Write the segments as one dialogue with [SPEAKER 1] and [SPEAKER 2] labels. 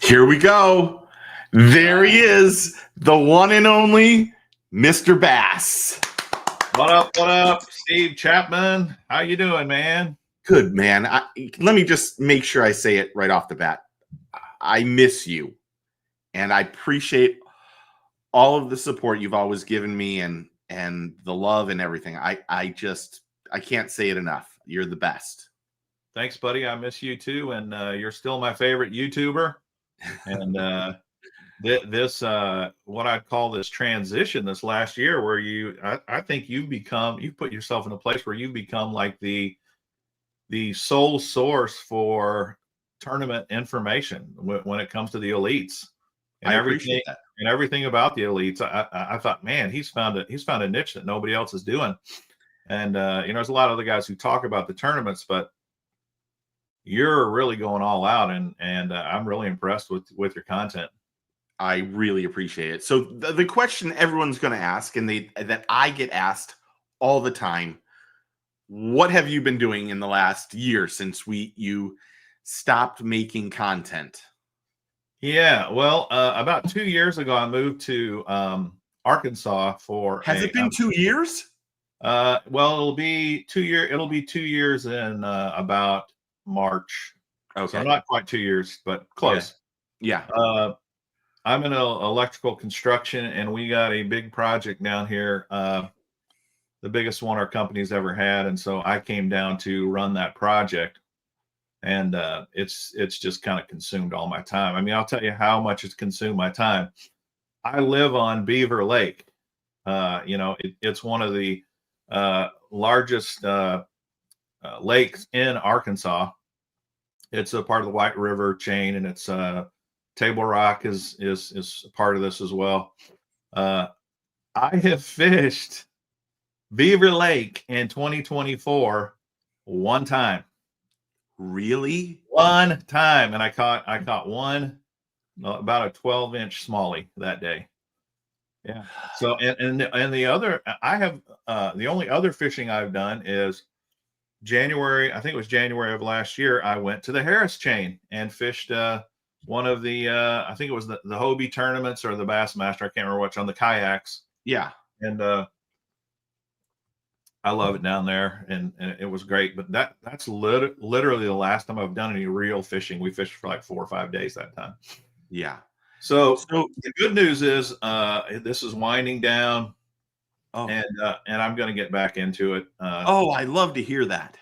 [SPEAKER 1] Here we go. There he is, the one and only Mr. Bass.
[SPEAKER 2] What up, Steve Chapman? How you doing, man?
[SPEAKER 1] Good, man. Let me just make sure I say it right off the bat. I miss you, and I appreciate all of the support you've always given me and the love and everything. I can't say it enough. You're the best.
[SPEAKER 2] Thanks, buddy. I miss you too, and you're still my favorite YouTuber. And this what I'd call this transition this last year, where I think you've put yourself in a place where you've become like the sole source for tournament information when it comes to the elites and
[SPEAKER 1] I
[SPEAKER 2] everything
[SPEAKER 1] appreciate that.
[SPEAKER 2] and everything about the elites. I thought, man, he's found a niche that nobody else is doing. And there's a lot of other guys who talk about the tournaments, but you're really going all out, and I'm really impressed with your content.
[SPEAKER 1] I really appreciate it. So the question everyone's going to ask, and that I get asked all the time, what have you been doing in the last year since you stopped making content?
[SPEAKER 2] Yeah, well, about 2 years ago, I moved to Arkansas for.
[SPEAKER 1] Has it been 2 years?
[SPEAKER 2] Well, it'll be 2 year. It'll be 2 years in about March.
[SPEAKER 1] Okay,
[SPEAKER 2] so not quite 2 years, but close.
[SPEAKER 1] Yeah.
[SPEAKER 2] I'm in electrical construction, and we got a big project down here, the biggest one our company's ever had, and so I came down to run that project, and it's just kind of consumed all my time. I mean, I'll tell you how much it's consumed my time. I live on Beaver Lake. It's one of the largest lakes in Arkansas. It's a part of the White River chain, and it's Table Rock is a part of this as well. I have fished Beaver Lake in 2024 one time.
[SPEAKER 1] Really?
[SPEAKER 2] One time, and I caught one, about a 12-inch smallie that day. Yeah. So and the other, I have the only other fishing I've done is January. I think it was January of last year. I went to the Harris chain and fished one of the I think it was the Hobie tournaments or the Bassmaster. I can't remember which, on the kayaks.
[SPEAKER 1] Yeah.
[SPEAKER 2] And I love it down there, and it was great. But that's literally the last time I've done any real fishing. We fished for like 4 or 5 days that time.
[SPEAKER 1] Yeah.
[SPEAKER 2] So the good news is this is winding down, and I'm going to get back into it.
[SPEAKER 1] I love to hear that.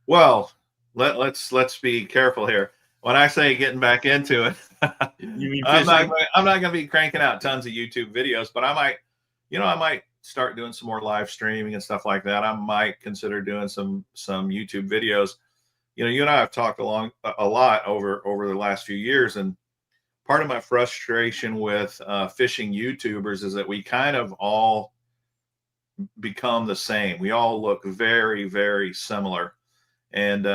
[SPEAKER 2] Well, let's be careful here. When I say getting back into it,
[SPEAKER 1] you mean
[SPEAKER 2] I'm not going to be cranking out tons of YouTube videos, but I might start doing some more live streaming and stuff like that. I might consider doing some YouTube videos. You and I have talked a lot over the last few years, and part of my frustration with fishing YouTubers is that we kind of all become the same. We all look very, very similar. And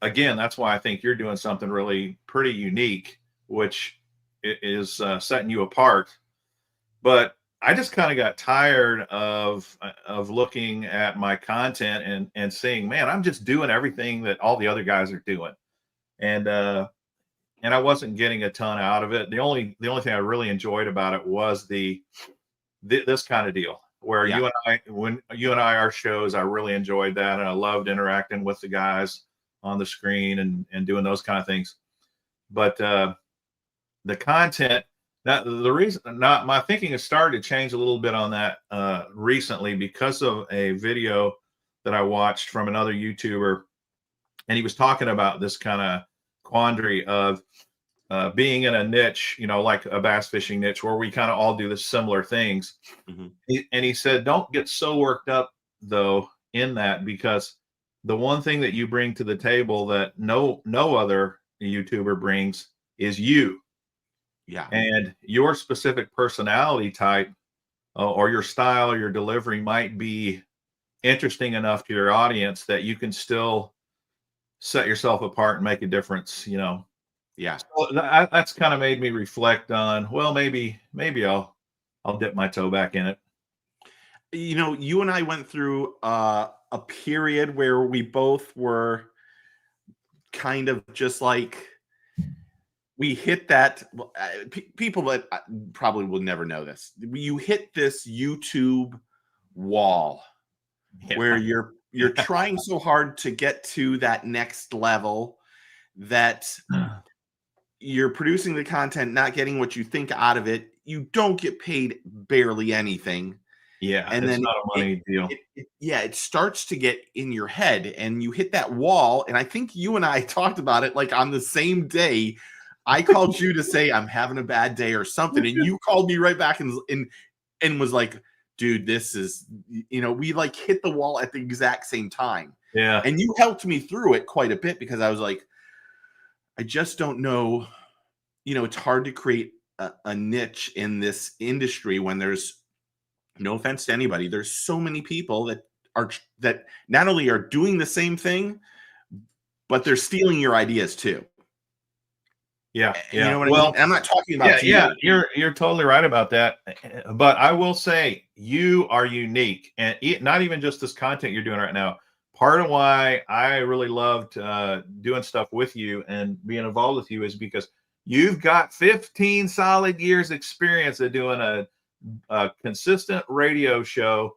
[SPEAKER 2] again, that's why I think you're doing something really pretty unique, which is setting you apart. But I just kind of got tired of looking at my content and seeing, man, I'm just doing everything that all the other guys are doing. And I wasn't getting a ton out of it. The only thing I really enjoyed about it was this kind of deal where when you and I are shows, I really enjoyed that. And I loved interacting with the guys on the screen and doing those kind of things. But the content, my thinking has started to change a little bit on that recently because of a video that I watched from another YouTuber. And he was talking about this kind of quandary of being in a niche, like a bass fishing niche, where we kind of all do the similar things. Mm-hmm. And he said, don't get so worked up though in that, because the one thing that you bring to the table that no other YouTuber brings is you.
[SPEAKER 1] Yeah.
[SPEAKER 2] And your specific personality type or your style or your delivery might be interesting enough to your audience that you can still set yourself apart and make a difference,
[SPEAKER 1] Yeah.
[SPEAKER 2] So that's kind of made me reflect on, well, maybe I'll dip my toe back in it.
[SPEAKER 1] You and I went through a period where we both were kind of just like we hit that. Well, people that probably will never know this. You hit this YouTube wall where you're trying so hard to get to that next level that you're producing the content, not getting what you think out of it. You don't get paid barely anything.
[SPEAKER 2] Yeah,
[SPEAKER 1] And
[SPEAKER 2] it's
[SPEAKER 1] then
[SPEAKER 2] not a money deal.
[SPEAKER 1] it starts to get in your head and you hit that wall. And I think you and I talked about it like on the same day. I called you to say I'm having a bad day or something. And you called me right back and was like, dude, this is, we like hit the wall at the exact same time.
[SPEAKER 2] Yeah.
[SPEAKER 1] And you helped me through it quite a bit because I was like, I just don't know. It's hard to create a niche in this industry when there's, no offense to anybody, there's so many people that not only are doing the same thing, but they're stealing your ideas too.
[SPEAKER 2] Yeah.
[SPEAKER 1] You know what I mean? And I'm not talking about you.
[SPEAKER 2] Yeah, you're totally right about that. But I will say you are unique, and not even just this content you're doing right now. Part of why I really loved doing stuff with you and being involved with you is because you've got 15 solid years experience of doing a consistent radio show,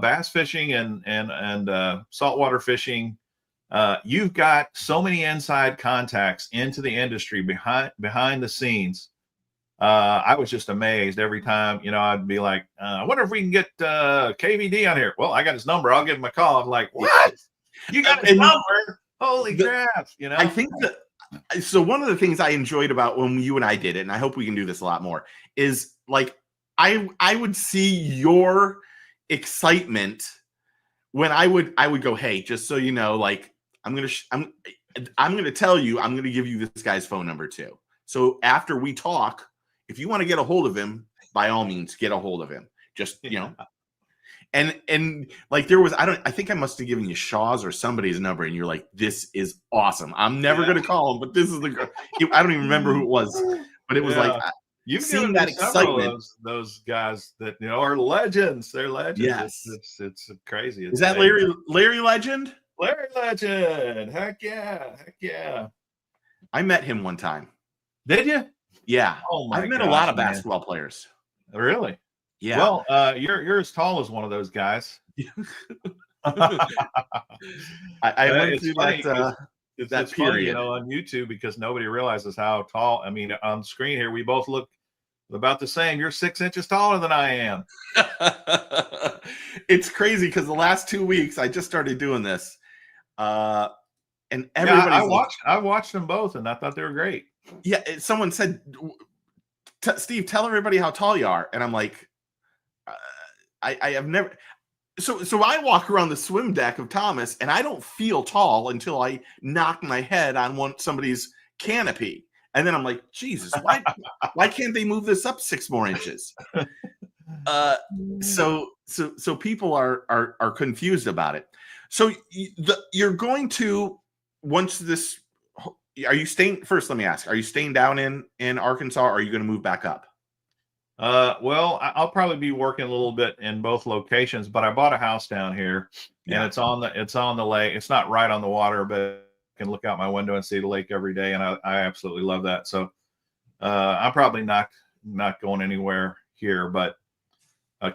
[SPEAKER 2] bass fishing and saltwater fishing. You've got so many inside contacts into the industry behind the scenes. I was just amazed every time, I'd be like, I wonder if we can get KVD on here. Well, I got his number. I'll give him a call. I'm like, what? You got his number? Holy crap.
[SPEAKER 1] I think so one of the things I enjoyed about when you and I did it, and I hope we can do this a lot more, is like, I would see your excitement when I would go, hey, just so you know, like, I'm gonna tell you, I'm gonna give you this guy's phone number too. So after we talk, if you want to get a hold of him, by all means, get a hold of him. Just and like there was, I think I must have given you Shaw's or somebody's number, and you're like, this is awesome. I'm never gonna call him, but this is I don't even remember who it was, but it was like
[SPEAKER 2] you've
[SPEAKER 1] seeing
[SPEAKER 2] given
[SPEAKER 1] that
[SPEAKER 2] me several
[SPEAKER 1] excitement.
[SPEAKER 2] of those guys that are legends. They're legends.
[SPEAKER 1] Yes,
[SPEAKER 2] it's crazy.
[SPEAKER 1] Is that Larry Legend?
[SPEAKER 2] Larry Legend. Heck yeah.
[SPEAKER 1] I met him one time.
[SPEAKER 2] Did you?
[SPEAKER 1] Yeah.
[SPEAKER 2] Oh my!
[SPEAKER 1] I've met a lot of basketball players.
[SPEAKER 2] Really?
[SPEAKER 1] Yeah.
[SPEAKER 2] Well, you're as tall as one of those guys.
[SPEAKER 1] I went through
[SPEAKER 2] it's
[SPEAKER 1] that
[SPEAKER 2] period,
[SPEAKER 1] period.
[SPEAKER 2] on YouTube, because nobody realizes how tall. I mean, on screen here, we both look about the same. You're 6 inches taller than I am.
[SPEAKER 1] It's crazy because the last 2 weeks I just started doing this, and everybody.
[SPEAKER 2] I watched them both, and I thought they were great.
[SPEAKER 1] Yeah, someone said, Steve, tell everybody how tall you are, and I'm like, I have never. So I walk around the swim deck of Thomas, and I don't feel tall until I knock my head on somebody's canopy, and then I'm like, Jesus, why can't they move this up 6 more inches? So people are confused about it. So you're going to, once this, are you staying? First, let me ask: are you staying down in Arkansas, or are you going to move back up?
[SPEAKER 2] Well, I'll probably be working a little bit in both locations, but I bought a house down here, and it's on the lake. It's not right on the water, but I can look out my window and see the lake every day, and I absolutely love that. So I'm probably not going anywhere here, but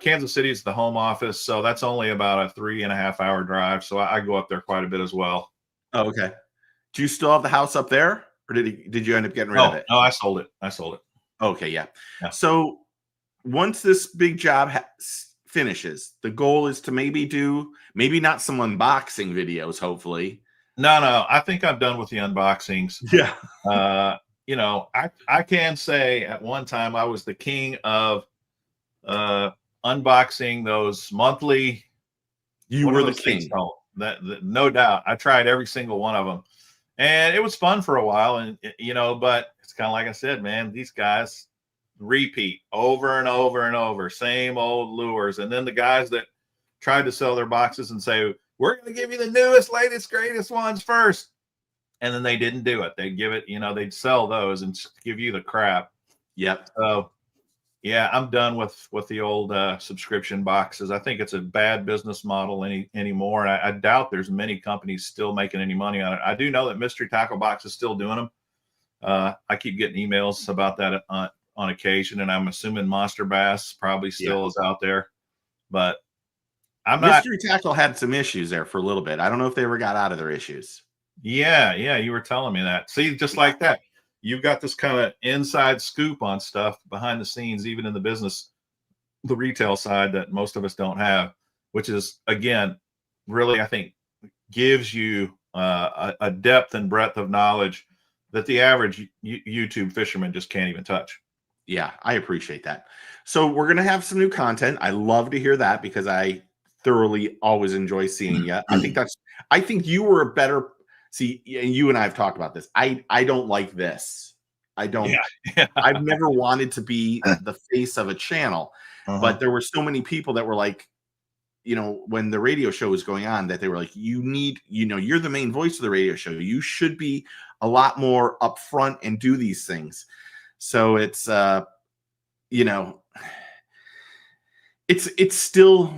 [SPEAKER 2] Kansas City is the home office, so that's only about a 3.5 hour drive. So I go up there quite a bit as well.
[SPEAKER 1] Oh, okay. Do you still have the house up there, or did you end up getting rid of it?
[SPEAKER 2] No, I sold it.
[SPEAKER 1] Okay, yeah. So once this big job finishes, the goal is to maybe not some unboxing videos, hopefully.
[SPEAKER 2] No, I think I'm done with the unboxings.
[SPEAKER 1] Yeah.
[SPEAKER 2] I can say at one time I was the king of unboxing those monthly.
[SPEAKER 1] You were the king.
[SPEAKER 2] That no doubt. I tried every single one of them, and it was fun for a while. And but it's kind of like I said, man, these guys repeat over and over and over, same old lures. And then the guys that tried to sell their boxes and say, we're going to give you the newest, latest, greatest ones first, and then they didn't do it. They'd give it, they'd sell those and give you the crap.
[SPEAKER 1] Yep.
[SPEAKER 2] So yeah, I'm done with the old subscription boxes. I think it's a bad business model anymore. And I doubt there's many companies still making any money on it. I do know that Mystery Tackle Box is still doing them. I keep getting emails about that on occasion, and I'm assuming Monster Bass probably still is out there, but I'm not.
[SPEAKER 1] Mystery Tackle had some issues there for a little bit. I don't know if they ever got out of their issues.
[SPEAKER 2] Yeah, you were telling me that. See, just like that, you've got this kind of inside scoop on stuff behind the scenes, even in the business, the retail side, that most of us don't have, which is, again, really, I think, gives you a depth and breadth of knowledge that the average YouTube fisherman just can't even touch.
[SPEAKER 1] Yeah, I appreciate that. So we're going to have some new content. I love to hear that because I thoroughly always enjoy seeing you. I think you were a better, see, you and I have talked about this. I don't like this. I don't,
[SPEAKER 2] Yeah.
[SPEAKER 1] I've never wanted to be the face of a channel, but there were so many people that were like, you know, when the radio show was going on, that they were like, you need, you know, you're the main voice of the radio show. You should be a lot more upfront and do these things. So it's, you know, it's still,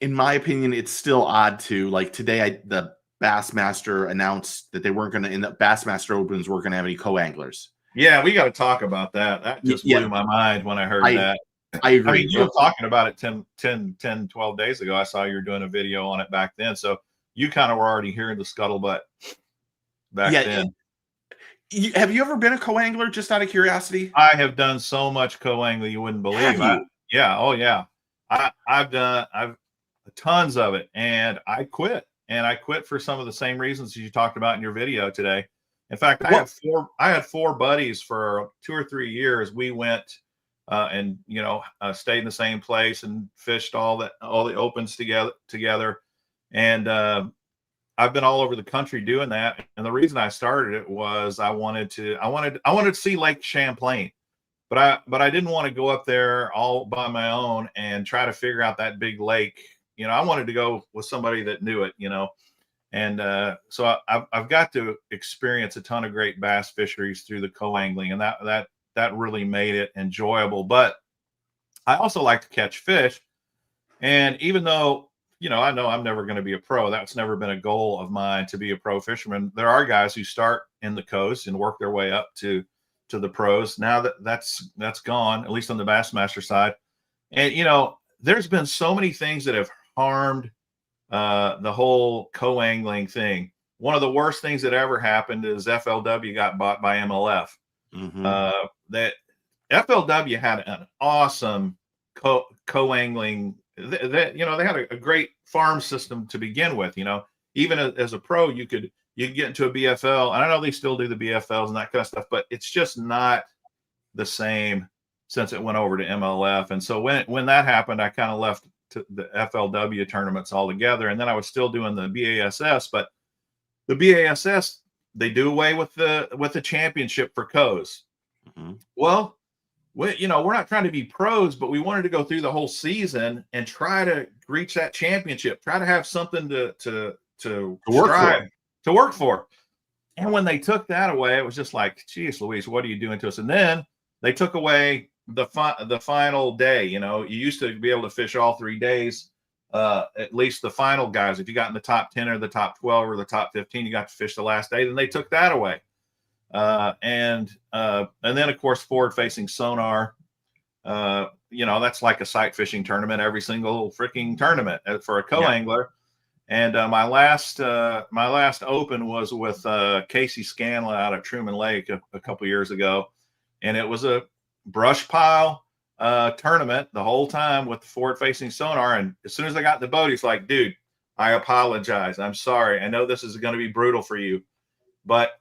[SPEAKER 1] in my opinion, it's still odd to, like, today, the Bassmaster announced that they weren't going to, in the Bassmaster Opens, weren't going to have any co-anglers.
[SPEAKER 2] Yeah, we got to talk about that. That just blew my mind when I heard that.
[SPEAKER 1] I agree.
[SPEAKER 2] I mean, you were talking about it 10, 12 days ago. I saw you were doing a video on it back then. So you kind of were already hearing the scuttlebutt back then.
[SPEAKER 1] Have you ever been a co-angler, just out of curiosity?
[SPEAKER 2] I have done so much co-angling you wouldn't believe. Yeah. Oh yeah. I've done tons of it, and I quit. And I quit for some of the same reasons you talked about in your video today. In fact, I had four buddies for 2 or 3 years. We went and stayed in the same place and fished all the opens together. And I've been all over the country doing that. And the reason I started it was I wanted to see Lake Champlain, but I didn't want to go up there all by my own and try to figure out that big lake. You know, I wanted to go with somebody that knew it, you know. And so I've got to experience a ton of great bass fisheries through the co-angling, and that really made it enjoyable. But I also like to catch fish. And even though, you know, I know I'm never going to be a pro, that's never been a goal of mine to be a pro fisherman. There are guys who start in the coast and work their way up to the pros. Now that's gone, at least on the Bassmaster side. And, you know, there's been so many things that have harmed the whole co-angling thing. One of the worst things that ever happened is FLW got bought by MLF. That FLW had an awesome co-angling. They had a great farm system to begin with. You know, even as a pro, you could get into a BFL, and I know they still do the BFLs and that kind of stuff, but it's just not the same since it went over to MLF. And so when that happened, I kind of left to the FLW tournaments altogether, and then I was still doing the BASS. But the BASS, they do away with the championship for co's. Well, we're not trying to be pros, but we wanted to go through the whole season and try to reach that championship, try to have something to work for. And when they took that away, it was just like, geez Louise, what are you doing to us? And then they took away the final day. You know, you used to be able to fish all 3 days, at least the final guys. If you got in the top 10 or the top 12 or the top 15, you got to fish the last day. Then they took that away. And then of course, forward facing sonar, that's like a sight fishing tournament, every single freaking tournament for a co-angler. And my last open was with Casey Scanlon out at Truman Lake a couple years ago, and it was a brush pile tournament the whole time with the forward facing sonar. And as soon as I got in the boat, he's like, dude, I apologize, I'm sorry, I know this is going to be brutal for you, but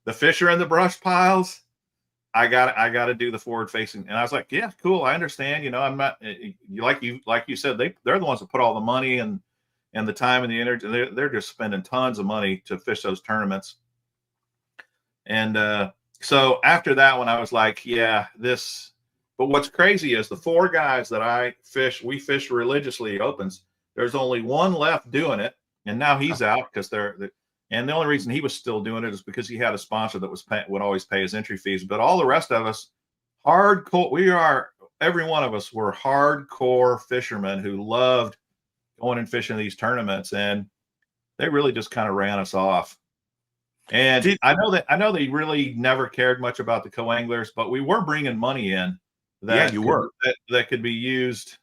[SPEAKER 2] the fish are in the brush piles, I got to do the forward facing. And I was like, yeah, cool, I understand. You know, I'm not, like you said, they're the ones that put all the money and the time and the energy. They're just spending tons of money to fish those tournaments. And so after that one, I was like, yeah, this. But what's crazy is the 4 guys that we fish religiously opens. There's only one left doing it, and now he's out because and the only reason he was still doing it is because he had a sponsor that would always pay his entry fees. But all the rest of us, hardcore. Every one of us were hardcore fishermen who loved going and fishing these tournaments, and they really just kind of ran us off. And I know they really never cared much about the co-anglers, but we were bringing money in
[SPEAKER 1] Yeah, you were.
[SPEAKER 2] that could be used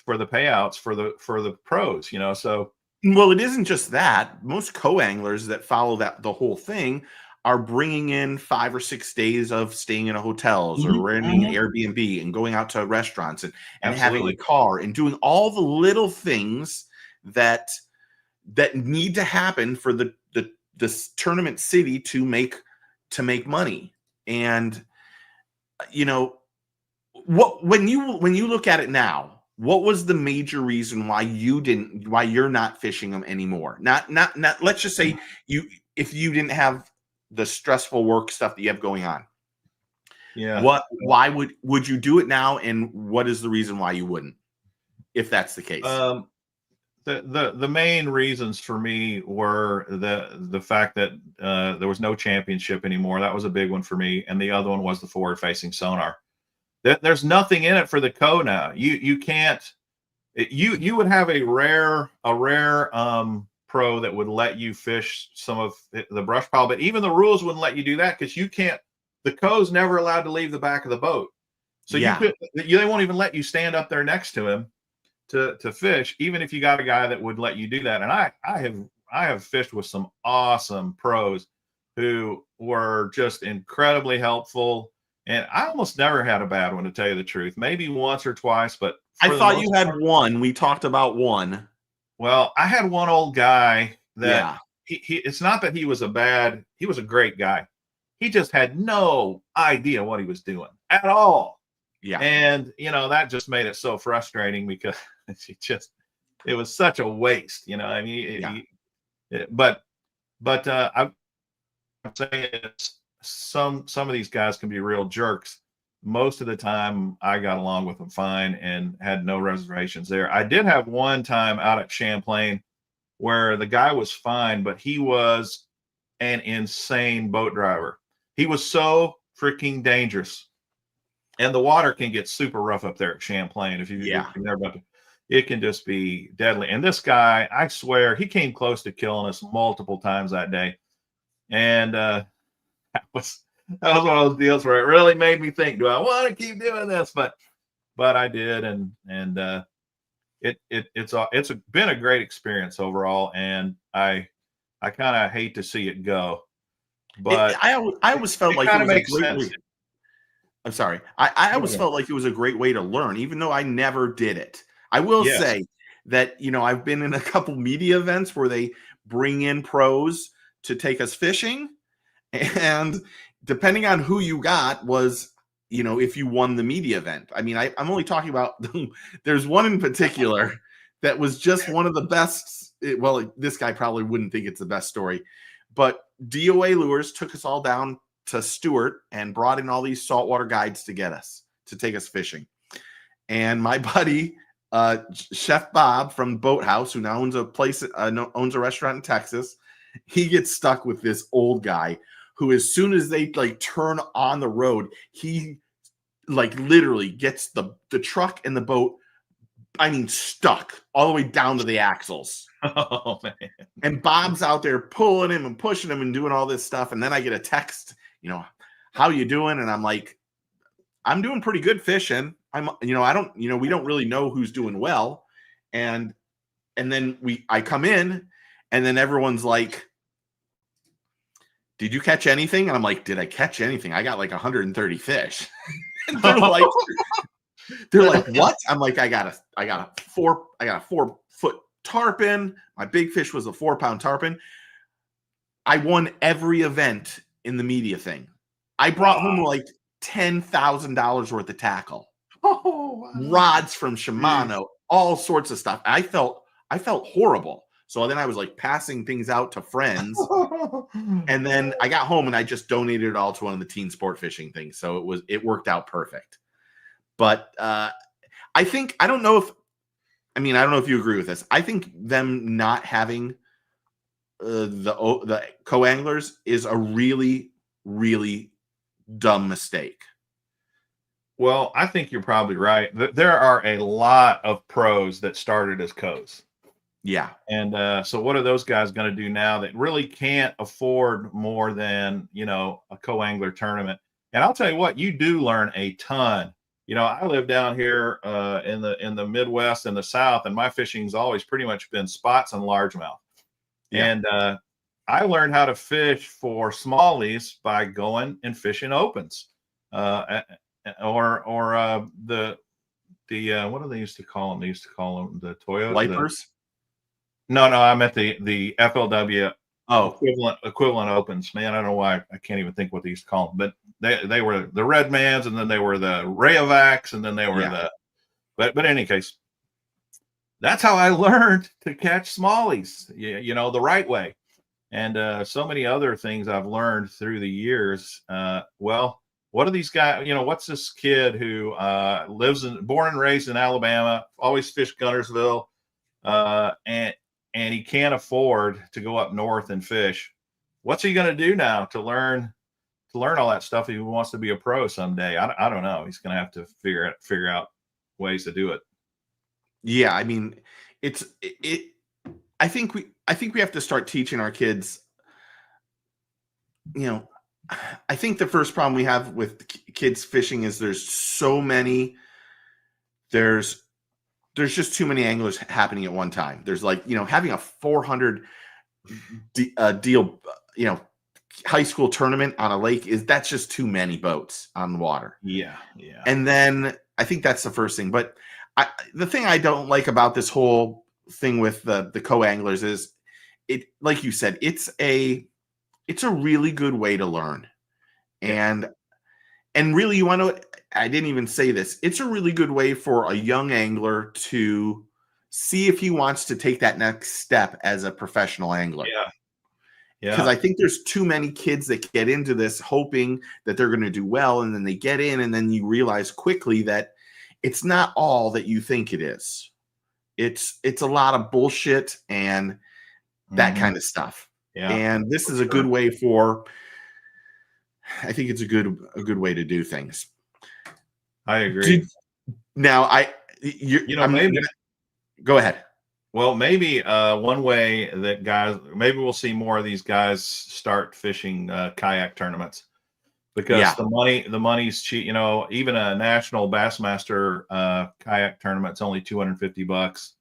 [SPEAKER 2] for the payouts for the pros, So
[SPEAKER 1] Well, it isn't just that. Most co-anglers that follow the whole thing are bringing in 5 or 6 days of staying in a hotels or renting an Airbnb and going out to restaurants and having a car and doing all the little things that need to happen for this tournament city to make money. And when you look at it now, what was the major reason why you're not fishing them anymore? Not let's just say if you didn't have the stressful work stuff that you have going on.
[SPEAKER 2] Yeah.
[SPEAKER 1] Why would you do it now, and what is the reason why you wouldn't, if that's the case?
[SPEAKER 2] The main reasons for me were the fact that there was no championship anymore. That was a big one for me, and the other one was the forward facing sonar. There's nothing in it for the co now. You can't. You would have a rare pro that would let you fish some of the brush pile, but even the rules wouldn't let you do that because you can't. The co's never allowed to leave the back of the boat, so they won't even let you stand up there next to him to fish, even if you got a guy that would let you do that. And I have fished with some awesome pros who were just incredibly helpful. And I almost never had a bad one, to tell you the truth. Maybe once or twice, but
[SPEAKER 1] I thought you had one. We talked about one.
[SPEAKER 2] Well, I had one old guy that he it's not that he was a great guy. He just had no idea what he was doing at all.
[SPEAKER 1] Yeah.
[SPEAKER 2] And that just made it so frustrating because it was such a waste, I mean, but I'm saying it's some of these guys can be real jerks. Most of the time I got along with them fine and had no reservations there. I did have one time out at Champlain where the guy was fine, but he was an insane boat driver. He was so freaking dangerous. And the water can get super rough up there at Champlain. If you've never been to, it can just be deadly. And this guy, I swear, he came close to killing us multiple times that day. And that was one of those deals where it really made me think, do I want to keep doing this? But I did, and it's been a great experience overall. And I kind of hate to see it go. But
[SPEAKER 1] I always felt like it was a great way. I'm sorry. I always felt like it was a great way to learn, even though I never did it. I will say that, I've been in a couple media events where they bring in pros to take us fishing. And depending on who you got was, if you won the media event. I mean, I'm only talking about, there's one in particular that was just one of the best. Well, this guy probably wouldn't think it's the best story, but DOA Lures took us all down to Stewart and brought in all these saltwater guides to take us fishing. And my buddy, Chef Bob from Boathouse, who now owns a restaurant in Texas, he gets stuck with this old guy who, as soon as they turn on the road, he literally gets the truck and the boat, stuck all the way down to the axles.
[SPEAKER 2] Oh, man.
[SPEAKER 1] And Bob's out there pulling him and pushing him and doing all this stuff. And then I get a text, how you doing? And I'm like, I'm doing pretty good fishing. we don't really know who's doing well. And then I come in, and then everyone's like, did you catch anything? And I'm like, did I catch anything? I got 130 fish. And they're like, what? I'm like, I got a 4-foot tarpon. My big fish was a 4-pound tarpon. I won every event in the media thing. I brought home $10,000 worth of tackle.
[SPEAKER 2] Oh, wow.
[SPEAKER 1] Rods from Shimano, all sorts of stuff. I felt horrible. So then I was passing things out to friends. And then I got home and I just donated it all to one of the teen sport fishing things. So it worked out perfect. But I don't know if you agree with this. I think them not having the co-anglers is a really, really dumb mistake.
[SPEAKER 2] Well, I think you're probably right. There are a lot of pros that started as co's.
[SPEAKER 1] Yeah.
[SPEAKER 2] And so what are those guys going to do now that really can't afford more than, a co-angler tournament? And I'll tell you what, you do learn a ton. I live down here in the Midwest and the South, and my fishing's always pretty much been spots and largemouth.
[SPEAKER 1] Yeah.
[SPEAKER 2] And I learned how to fish for smallies by going and fishing opens, or the what do they used to call them? They used to call them the Toyota.
[SPEAKER 1] Lipers.
[SPEAKER 2] No, I meant the FLW
[SPEAKER 1] Oh,
[SPEAKER 2] equivalent opens. Man, I don't know why I can't even think what they used to call them, but they were the Redmans, and then they were the Rayovacs, and then they were
[SPEAKER 1] yeah.
[SPEAKER 2] but in any case, that's how I learned to catch smallies, the right way. And so many other things I've learned through the years. Well, what are these guys? What's this kid who born and raised in Alabama, always fished Guntersville, and he can't afford to go up north and fish. What's he going to do now to learn all that stuff if he wants to be a pro someday? I don't know. He's going to have to figure out ways to do it.
[SPEAKER 1] Yeah. I mean, I think we have to start teaching our kids. I think the first problem we have with kids fishing is there's just too many anglers happening at one time. There's having a 400 deal, high school tournament on a lake that's just too many boats on the water.
[SPEAKER 2] Yeah.
[SPEAKER 1] And then I think that's the first thing. But the thing I don't like about this whole thing with the co-anglers is like you said, it's a really good way to learn. And really, you want to, I didn't even say this, it's a really good way for a young angler to see if he wants to take that next step as a professional angler.
[SPEAKER 2] Yeah.
[SPEAKER 1] Because I think there's too many kids that get into this hoping that they're going to do well, and then they get in, and then you realize quickly that it's not all that you think it is. It's a lot of bullshit and that kind of stuff.
[SPEAKER 2] Yeah.
[SPEAKER 1] And this is a good way I think it's a good way to do things.
[SPEAKER 2] I agree.
[SPEAKER 1] Maybe go ahead.
[SPEAKER 2] Well, maybe one way that maybe we'll see more of these guys start fishing kayak tournaments, because the money's cheap. Even a national Bassmaster kayak tournament's only $250.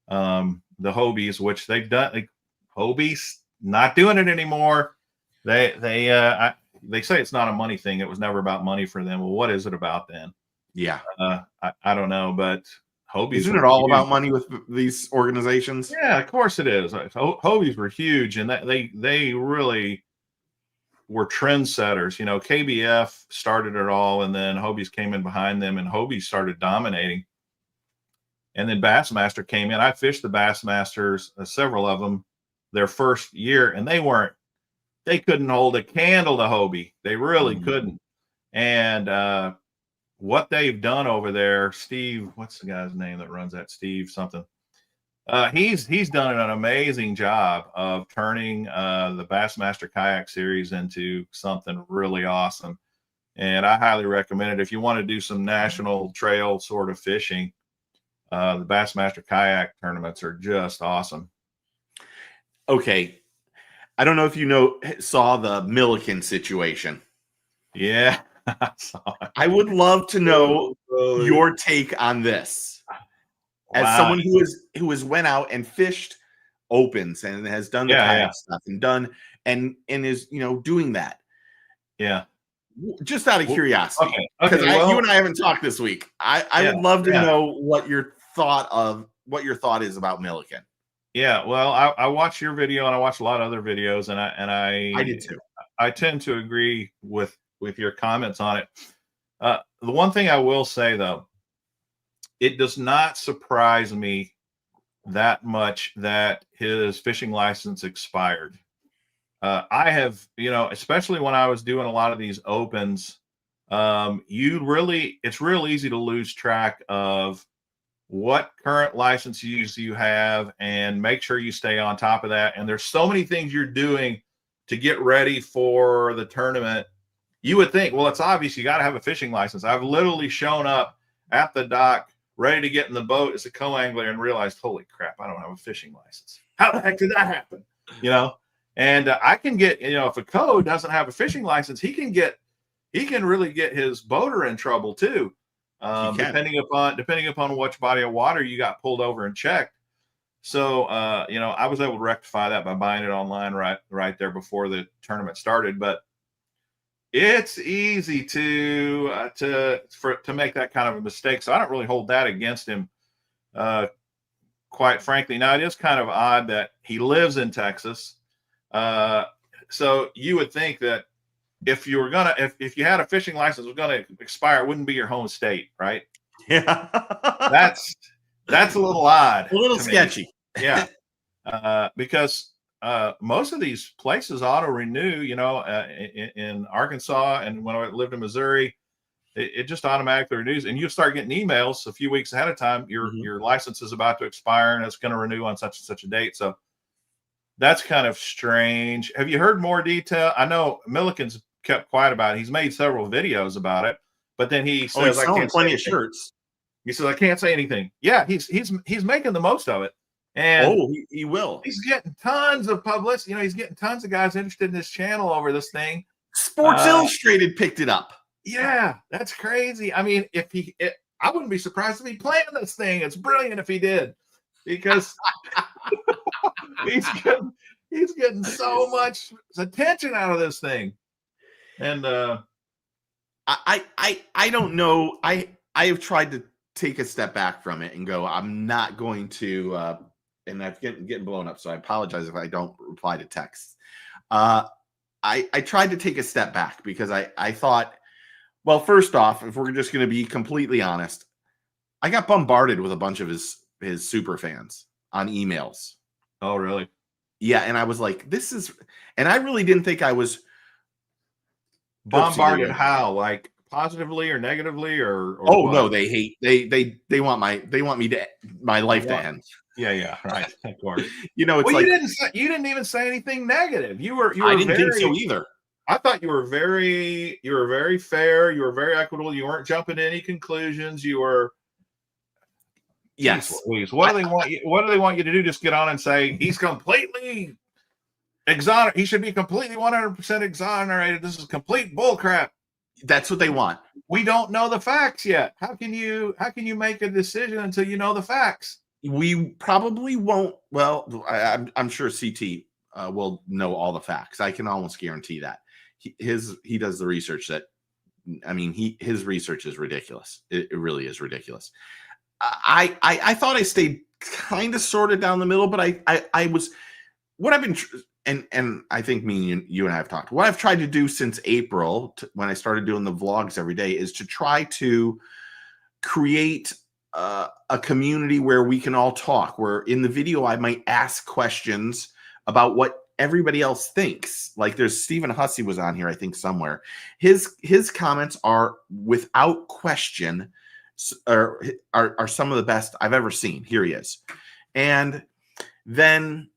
[SPEAKER 2] The Hobies, which they've done, Hobies not doing it anymore. They say it's not a money thing. It was never about money for them. Well, what is it about then?
[SPEAKER 1] Yeah.
[SPEAKER 2] I don't know, but Hobies.
[SPEAKER 1] Isn't it all about money with these organizations?
[SPEAKER 2] Yeah, of course it is. Hobies were huge, and they really were trendsetters. KBF started it all, and then Hobies came in behind them, and Hobies started dominating. And then Bassmaster came in. I fished the Bassmasters, several of them, their first year, and they couldn't hold a candle to Hobie. They really couldn't. And what they've done over there, Steve, what's the guy's name that runs that? Steve something. He's done an amazing job of turning the Bassmaster Kayak Series into something really awesome. And I highly recommend it if you want to do some national trail sort of fishing. The Bassmaster Kayak tournaments are just awesome.
[SPEAKER 1] Okay. I don't know if you saw the Milliken situation.
[SPEAKER 2] Yeah, I saw it.
[SPEAKER 1] I would love to know your take on this. As someone who has went out and fished opens and has done the kayak stuff and is doing that.
[SPEAKER 2] Yeah.
[SPEAKER 1] Just out of curiosity, because you and I haven't talked this week. I would love to know what your thought is about Milliken.
[SPEAKER 2] Yeah, well, I watched your video, and I watched a lot of other videos, and I
[SPEAKER 1] did too.
[SPEAKER 2] I tend to agree with your comments on it. The one thing I will say, though, it does not surprise me that much that his fishing license expired. I have, especially when I was doing a lot of these opens, it's real easy to lose track of what current licenses you have and make sure you stay on top of that. And there's so many things you're doing to get ready for the tournament. You would think, well, it's obvious you got to have a fishing license. I've literally shown up at the dock ready to get in the boat as a co-angler and realized, holy crap, I don't have a fishing license. How the heck did that happen? You know, and I can get, you know, if a co doesn't have a fishing license, he can really get his boater in trouble too. Depending upon which body of water you got pulled over and checked. So, you know, I was able to rectify that by buying it online right there before the tournament started. But it's easy to make that kind of a mistake. So I don't really hold that against him, quite frankly. Now, it is kind of odd that he lives in Texas. So you would think that if you had a fishing license was going to expire, it wouldn't be your home state, right?
[SPEAKER 1] Yeah.
[SPEAKER 2] That's a little odd.
[SPEAKER 1] A little sketchy.
[SPEAKER 2] Yeah. Because most of these places auto renew, you know, in Arkansas, and when I lived in Missouri, it just automatically renews, and you start getting emails a few weeks ahead of time. Your license is about to expire and it's going to renew on such and such a date. So that's kind of strange. Have you heard more detail? I know Milliken's kept quiet about it. He's made several videos about it, but then he says,
[SPEAKER 1] "I can't plenty of shirts."
[SPEAKER 2] He says, "I can't say anything." Yeah, he's making the most of it, and
[SPEAKER 1] he will.
[SPEAKER 2] He's getting tons of publicity. You know, he's getting tons of guys interested in his channel over this thing.
[SPEAKER 1] Sports Illustrated picked it up.
[SPEAKER 2] Yeah, that's crazy. I mean, I wouldn't be surprised if he planned this thing. It's brilliant if he did, because he's getting so much attention out of this thing. And
[SPEAKER 1] I don't know. I have tried to take a step back from it and go, I'm not going to and I'm getting blown up, so I apologize if I don't reply to texts. I tried to take a step back because I thought, well, first off, if we're just going to be completely honest, I got bombarded with a bunch of his super fans on emails.
[SPEAKER 2] Oh, really?
[SPEAKER 1] Yeah, and I was like, this is, and I really didn't think I was
[SPEAKER 2] bombarded. How, like positively or negatively, or
[SPEAKER 1] oh
[SPEAKER 2] what?
[SPEAKER 1] No, they hate, they want me to my life to end.
[SPEAKER 2] Yeah, right. Of course.
[SPEAKER 1] You know, it's
[SPEAKER 2] well,
[SPEAKER 1] like
[SPEAKER 2] you didn't even say anything negative. You were
[SPEAKER 1] I didn't think so either.
[SPEAKER 2] I thought you were very fair. You were very equitable. You weren't jumping to any conclusions. You were.
[SPEAKER 1] Yes.
[SPEAKER 2] Please. What do they want you? What do they want you to do? Just get on and say he's completely exonerated. He should be completely 100% exonerated. This is complete bullcrap.
[SPEAKER 1] That's what they want.
[SPEAKER 2] We don't know the facts yet. How can you make a decision until you know the facts?
[SPEAKER 1] We probably won't. Well, I'm sure CT will know all the facts. I can almost guarantee that. He does the research that, I mean, his research is ridiculous. It really is ridiculous. I thought I stayed kind of sorted down the middle, but I was, what I've been, and I think you and I have talked, what I've tried to do since April, when I started doing the vlogs every day, is to try to create a community where we can all talk, where in the video I might ask questions about what everybody else thinks. Like there's Stephen Hussey was on here, I think somewhere. His comments are without question are some of the best I've ever seen. Here he is. And then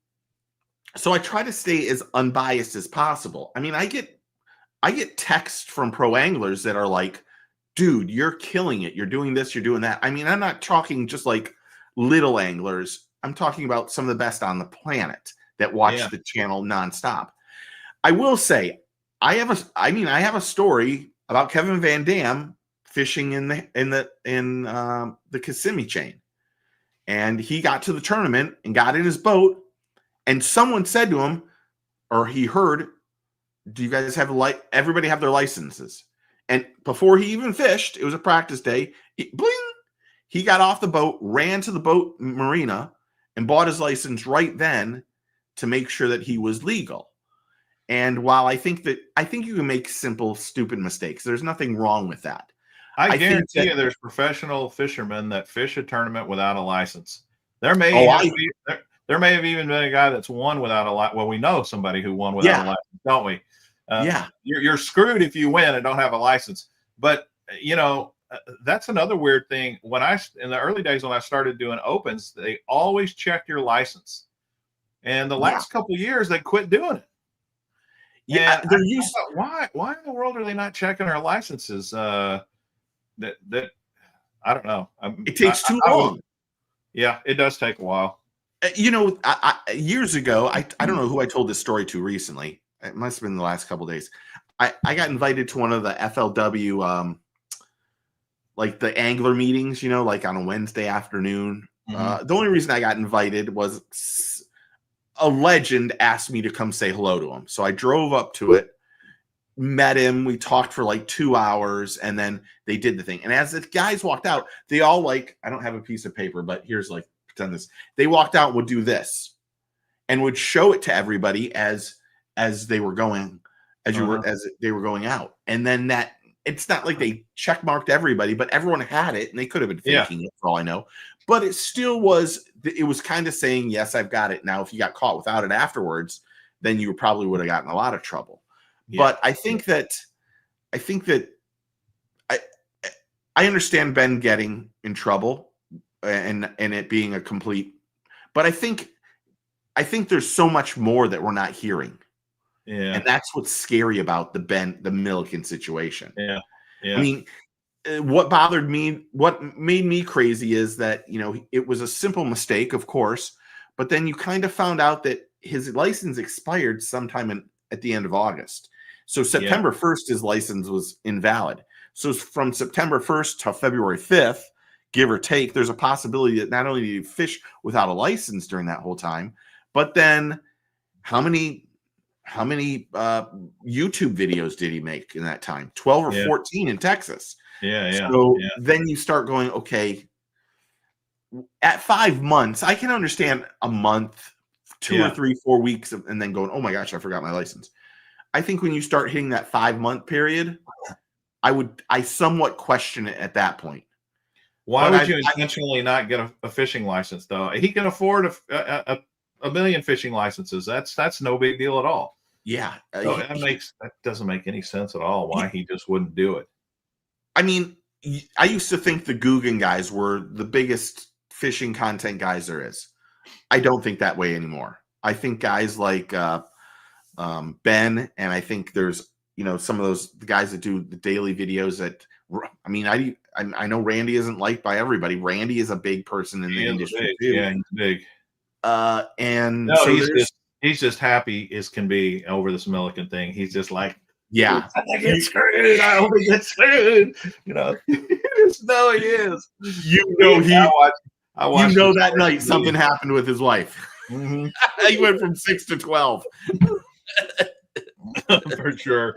[SPEAKER 1] so I try to stay as unbiased as possible. I mean, I get texts from pro anglers that are like, dude, you're killing it. You're doing this, you're doing that. I mean, I'm not talking just like little anglers. I'm talking about some of the best on the planet that watch the channel nonstop. I will say, I have a story about Kevin Van Dam fishing in the Kissimmee chain. And he got to the tournament and got in his boat, and someone said to him, or he heard, do you guys have everybody have their licenses? And before he even fished, it was a practice day, bling, he got off the boat, ran to the boat marina, and bought his license right then to make sure that he was legal. And while I think you can make simple, stupid mistakes, there's nothing wrong with that.
[SPEAKER 2] I guarantee you there's professional fishermen that fish a tournament without a license. There may have even been a guy that's won without a license. Well, we know somebody who won without a license, don't we? You're screwed if you win and don't have a license. But, you know, that's another weird thing. In the early days when I started doing opens, they always checked your license. And the last couple of years, they quit doing it. Yeah, why in the world are they not checking our licenses? I don't know.
[SPEAKER 1] It takes too long.
[SPEAKER 2] Yeah, it does take a while.
[SPEAKER 1] You know, years ago, I don't know who I told this story to recently. It must have been the last couple of days. I got invited to one of the FLW, like the angler meetings, you know, like on a Wednesday afternoon. The only reason I got invited was a legend asked me to come say hello to him. So I drove up to it, met him. We talked for like 2 hours, and then they did the thing. And as the guys walked out, they all like, I don't have a piece of paper, but here's like, pretend this. They walked out and would do this and would show it to everybody as they were going, as they were going out. And then that, it's not like they check marked everybody, but everyone had it, and they could have been faking it for all I know. But it still was, it was kind of saying, yes, I've got it. Now, if you got caught without it afterwards, then you probably would have gotten a lot of trouble. Yeah. But I think that I understand Ben getting in trouble and it being a complete, but I think there's so much more that we're not hearing. Yeah. And that's what's scary about the Milliken situation.
[SPEAKER 2] Yeah. Yeah.
[SPEAKER 1] I mean, what bothered me, what made me crazy is that, you know, it was a simple mistake, of course, but then you kind of found out that his license expired sometime at the end of August. So September 1st, his license was invalid. So from September 1st to February 5th, give or take, there's a possibility that not only did he fish without a license during that whole time, but then how many YouTube videos did he make in that time? 12 or 14 in Texas. So then you start going, okay, at 5 months, I can understand a month, 2 or 3, 4 weeks, and then going, oh my gosh, I forgot my license. I think when you start hitting that 5-month period, I somewhat question it at that point.
[SPEAKER 2] Why would you intentionally not get a fishing license though? He can afford a million fishing licenses. That's no big deal at all.
[SPEAKER 1] Yeah,
[SPEAKER 2] so that doesn't make any sense at all. Why he just wouldn't do it?
[SPEAKER 1] I mean, I used to think the Guggen guys were the biggest fishing content guys there is. I don't think that way anymore. I think guys like Ben, and I think there's, you know, some of those guys that do the daily videos that, I mean, I know Randy isn't liked by everybody. Randy is a big person in the industry too.
[SPEAKER 2] Yeah, he's big.
[SPEAKER 1] And
[SPEAKER 2] no, so he's just happy as can be over this Milliken thing. He's just like,
[SPEAKER 1] yeah,
[SPEAKER 2] I get screwed. I hope he gets screwed. You know, you just know he is.
[SPEAKER 1] You know,
[SPEAKER 2] I watched
[SPEAKER 1] you know that night something happened with his wife. He went from 6 to 12.
[SPEAKER 2] For sure.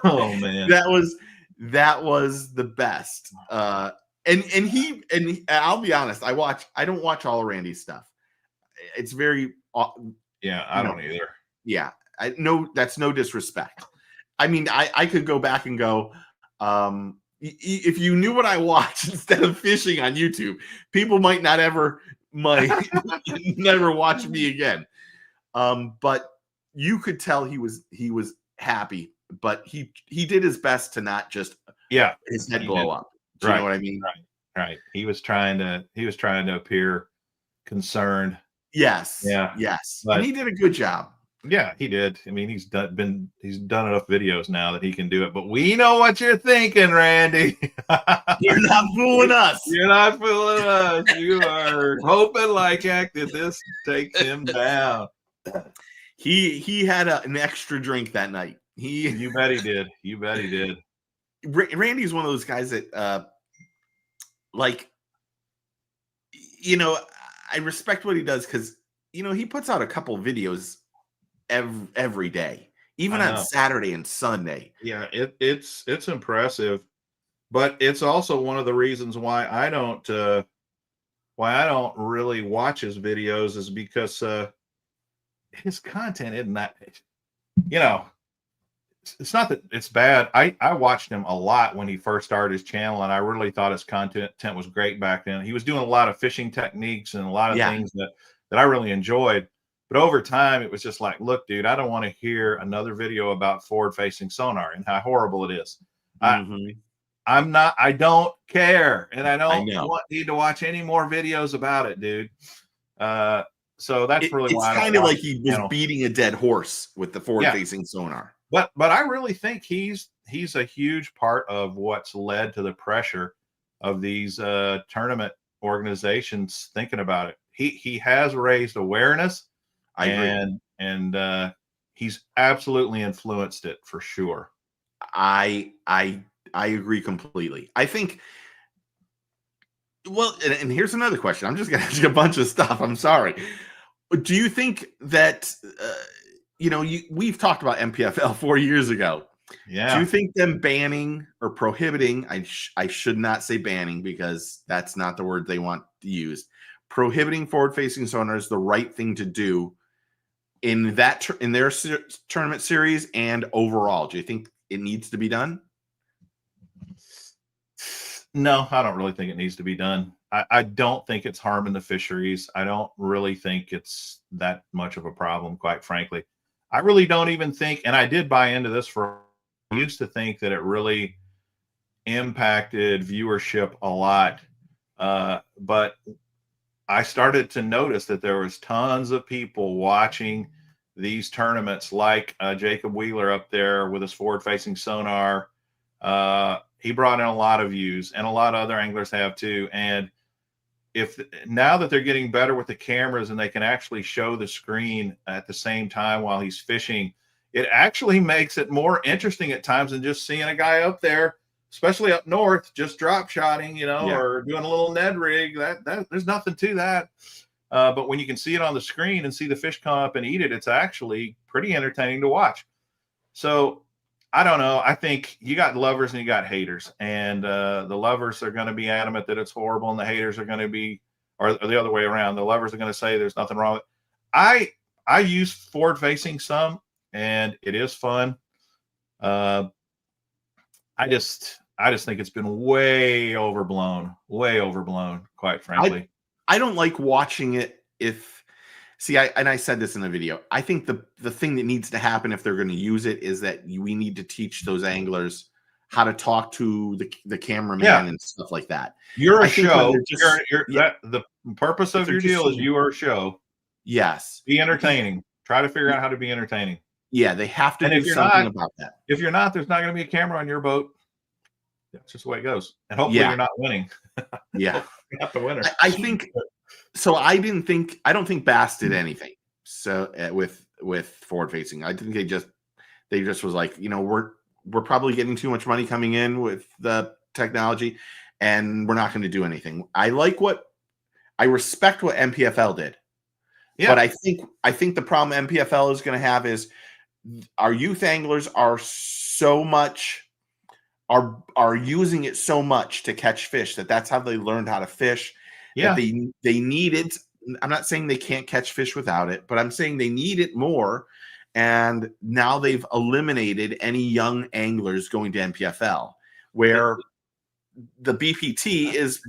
[SPEAKER 2] Oh man,
[SPEAKER 1] that was the best. And I'll be honest, I don't watch all of Randy's stuff. It's very
[SPEAKER 2] I don't either.
[SPEAKER 1] Yeah, that's no disrespect. I mean, I could go back and go, if you knew what I watch instead of fishing on YouTube, people might never watch me again. But you could tell he was happy, but he did his best to not just his head blow up. Do you know what I mean?
[SPEAKER 2] Right. He was trying to appear concerned.
[SPEAKER 1] Yes.
[SPEAKER 2] Yeah.
[SPEAKER 1] Yes. But, and he did a good job.
[SPEAKER 2] Yeah, he did. I mean, he's done enough videos now that he can do it. But we know what you're thinking, Randy.
[SPEAKER 1] You're not fooling us.
[SPEAKER 2] You're not fooling us. You are hoping like heck that this takes him down.
[SPEAKER 1] He had an extra drink that night.
[SPEAKER 2] You bet he did. You bet he did.
[SPEAKER 1] Randy's one of those guys that, like, you know, I respect what he does because, you know, he puts out a couple videos every day, even on Saturday and Sunday.
[SPEAKER 2] Yeah, it's impressive, but it's also one of the reasons why I don't really watch his videos is because his content isn't that, you know, it's not that it's bad. I watched him a lot when he first started his channel, and I really thought his content was great back then. He was doing a lot of fishing techniques and a lot of things that I really enjoyed. But over time, it was just like, look, dude, I don't want to hear another video about forward-facing sonar and how horrible it is. I don't care, and I don't need to watch any more videos about it, dude. So that's really why
[SPEAKER 1] it's kind of like he was beating a dead horse with the forward-facing sonar.
[SPEAKER 2] But I really think he's a huge part of what's led to the pressure of these tournament organizations thinking about it. He has raised awareness,
[SPEAKER 1] I agree.
[SPEAKER 2] and he's absolutely influenced it for sure.
[SPEAKER 1] I agree completely. I think. Well, and here's another question. I'm just gonna ask you a bunch of stuff. I'm sorry. Do you think that we've talked about MPFL 4 years ago? Do you
[SPEAKER 2] Yeah.
[SPEAKER 1] think them banning or prohibiting? I should not say banning because that's not the word they want to use. Prohibiting forward-facing sonar is the right thing to do in their tournament series and overall. Do you think it needs to be done?
[SPEAKER 2] No, I don't really think it needs to be done. I don't think it's harming the fisheries. I don't really think it's that much of a problem, quite frankly. I really don't even think, and I did buy into this I used to think that it really impacted viewership a lot. But I started to notice that there was tons of people watching these tournaments, like Jacob Wheeler up there with his forward-facing sonar. He brought in a lot of views, and a lot of other anglers have too. And if now that they're getting better with the cameras and they can actually show the screen at the same time while he's fishing, it actually makes it more interesting at times than just seeing a guy up there, especially up north, just drop shotting,
[SPEAKER 1] Yeah.
[SPEAKER 2] or doing a little Ned rig. That there's nothing to that. But when you can see it on the screen and see the fish come up and eat it, it's actually pretty entertaining to watch. So I don't know. I think you got lovers and you got haters, and the lovers are going to be adamant that it's horrible, and the haters are going to be, or the other way around. The lovers are going to say there's nothing wrong with it. I use forward facing some, and it is fun. I just think it's been way overblown, quite frankly.
[SPEAKER 1] I don't like watching it. I said this in the video. I think the thing that needs to happen if they're going to use it is that we need to teach those anglers how to talk to the cameraman and stuff like that.
[SPEAKER 2] You're a
[SPEAKER 1] I think
[SPEAKER 2] show. The purpose of your deal is you are a show.
[SPEAKER 1] Yes.
[SPEAKER 2] Be entertaining. Try to figure out how to be entertaining.
[SPEAKER 1] Yeah, they have to do something about that.
[SPEAKER 2] If you're not, there's not going to be a camera on your boat. That's just the way it goes. And hopefully you're not winning.
[SPEAKER 1] Yeah.
[SPEAKER 2] You're not the winner.
[SPEAKER 1] I think so. I don't think Bass did anything. So with forward facing, I think they just was like, we're probably getting too much money coming in with the technology, and we're not going to do anything. I respect what MPFL did. Yeah. But I think the problem MPFL is going to have is our youth anglers are using it so much to catch fish that's how they learned how to fish. Yeah, they need it. I'm not saying they can't catch fish without it, but I'm saying they need it more. And now they've eliminated any young anglers going to MPFL, where the BPT is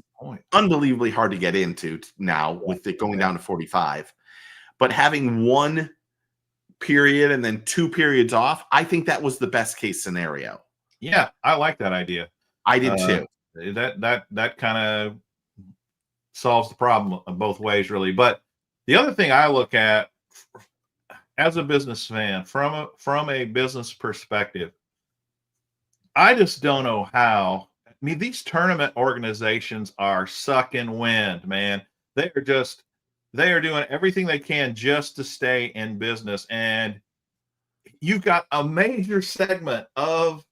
[SPEAKER 1] unbelievably hard to get into now with it going down to 45. But having one period and then 2 periods off, I think that was the best case scenario.
[SPEAKER 2] Yeah, I like that idea.
[SPEAKER 1] I did too.
[SPEAKER 2] That kind of solves the problem both ways, really. But the other thing I look at as a businessman, from a business perspective, I just don't know how. I mean, these tournament organizations are sucking wind, man. They are doing everything they can just to stay in business. And you've got a major segment of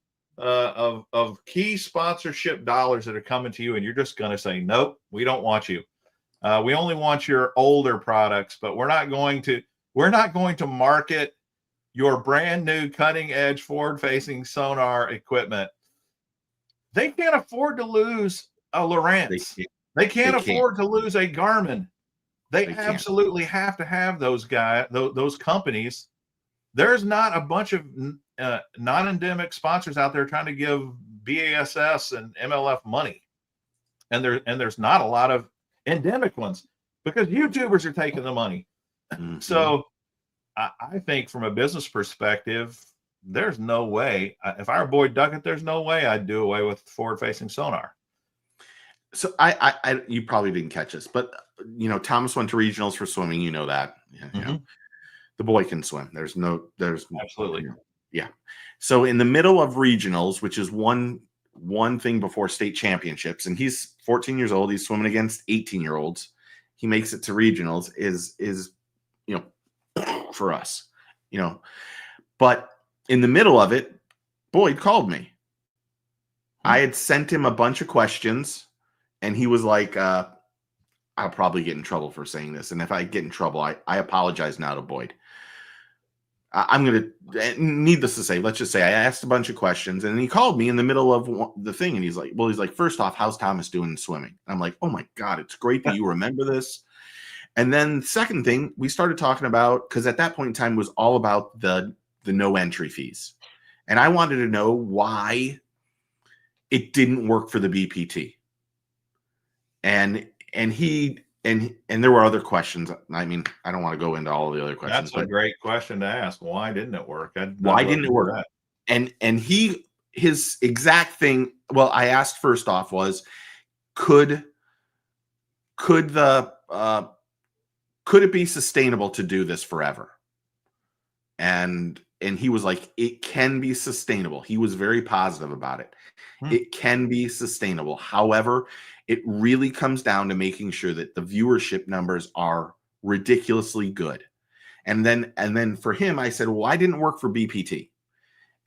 [SPEAKER 2] key sponsorship dollars that are coming to you, and you're just going to say, nope, we don't want you. We only want your older products, but we're not going to market your brand new cutting edge forward facing sonar equipment. They can't afford to lose a Lowrance. They can't afford to lose a Garmin. They absolutely have to have those companies. There's not a bunch of non-endemic sponsors out there trying to give BASS and MLF money, and there's not a lot of endemic ones because YouTubers are taking the money. Mm-hmm. So I think from a business perspective, there's no way. If I were Boyd Duckett, there's no way I'd do away with forward-facing sonar.
[SPEAKER 1] So you probably didn't catch this, but Thomas went to regionals for swimming. You know that. Mm-hmm. The boy can swim. There's
[SPEAKER 2] absolutely.
[SPEAKER 1] Yeah. So in the middle of regionals, which is one one thing before state championships, and he's 14 years old. He's swimming against 18-year-olds. He makes it to regionals is, you know, for us, you know, but in the middle of it, Boyd called me. I had sent him a bunch of questions, and he was like, I'll probably get in trouble for saying this. And if I get in trouble, I apologize now to Boyd. I'm going to, needless to say, let's just say I asked a bunch of questions, and he called me in the middle of the thing. And he's like, first off, how's Thomas doing in swimming? I'm like, oh my God, it's great that you remember this. And then second thing, we started talking about, because at that point in time it was all about the no entry fees. And I wanted to know why it didn't work for the BPT. And there were other questions. I mean, I don't want to go into all of the other questions.
[SPEAKER 2] That's a great question to ask. Why didn't it work?
[SPEAKER 1] Why didn't it work? And his exact thing, well, I asked first off was, could it be sustainable to do this forever? And he was like, it can be sustainable. He was very positive about it. It can be sustainable. However, it really comes down to making sure that the viewership numbers are ridiculously good. And then for him, I said, well, I didn't work for BPT.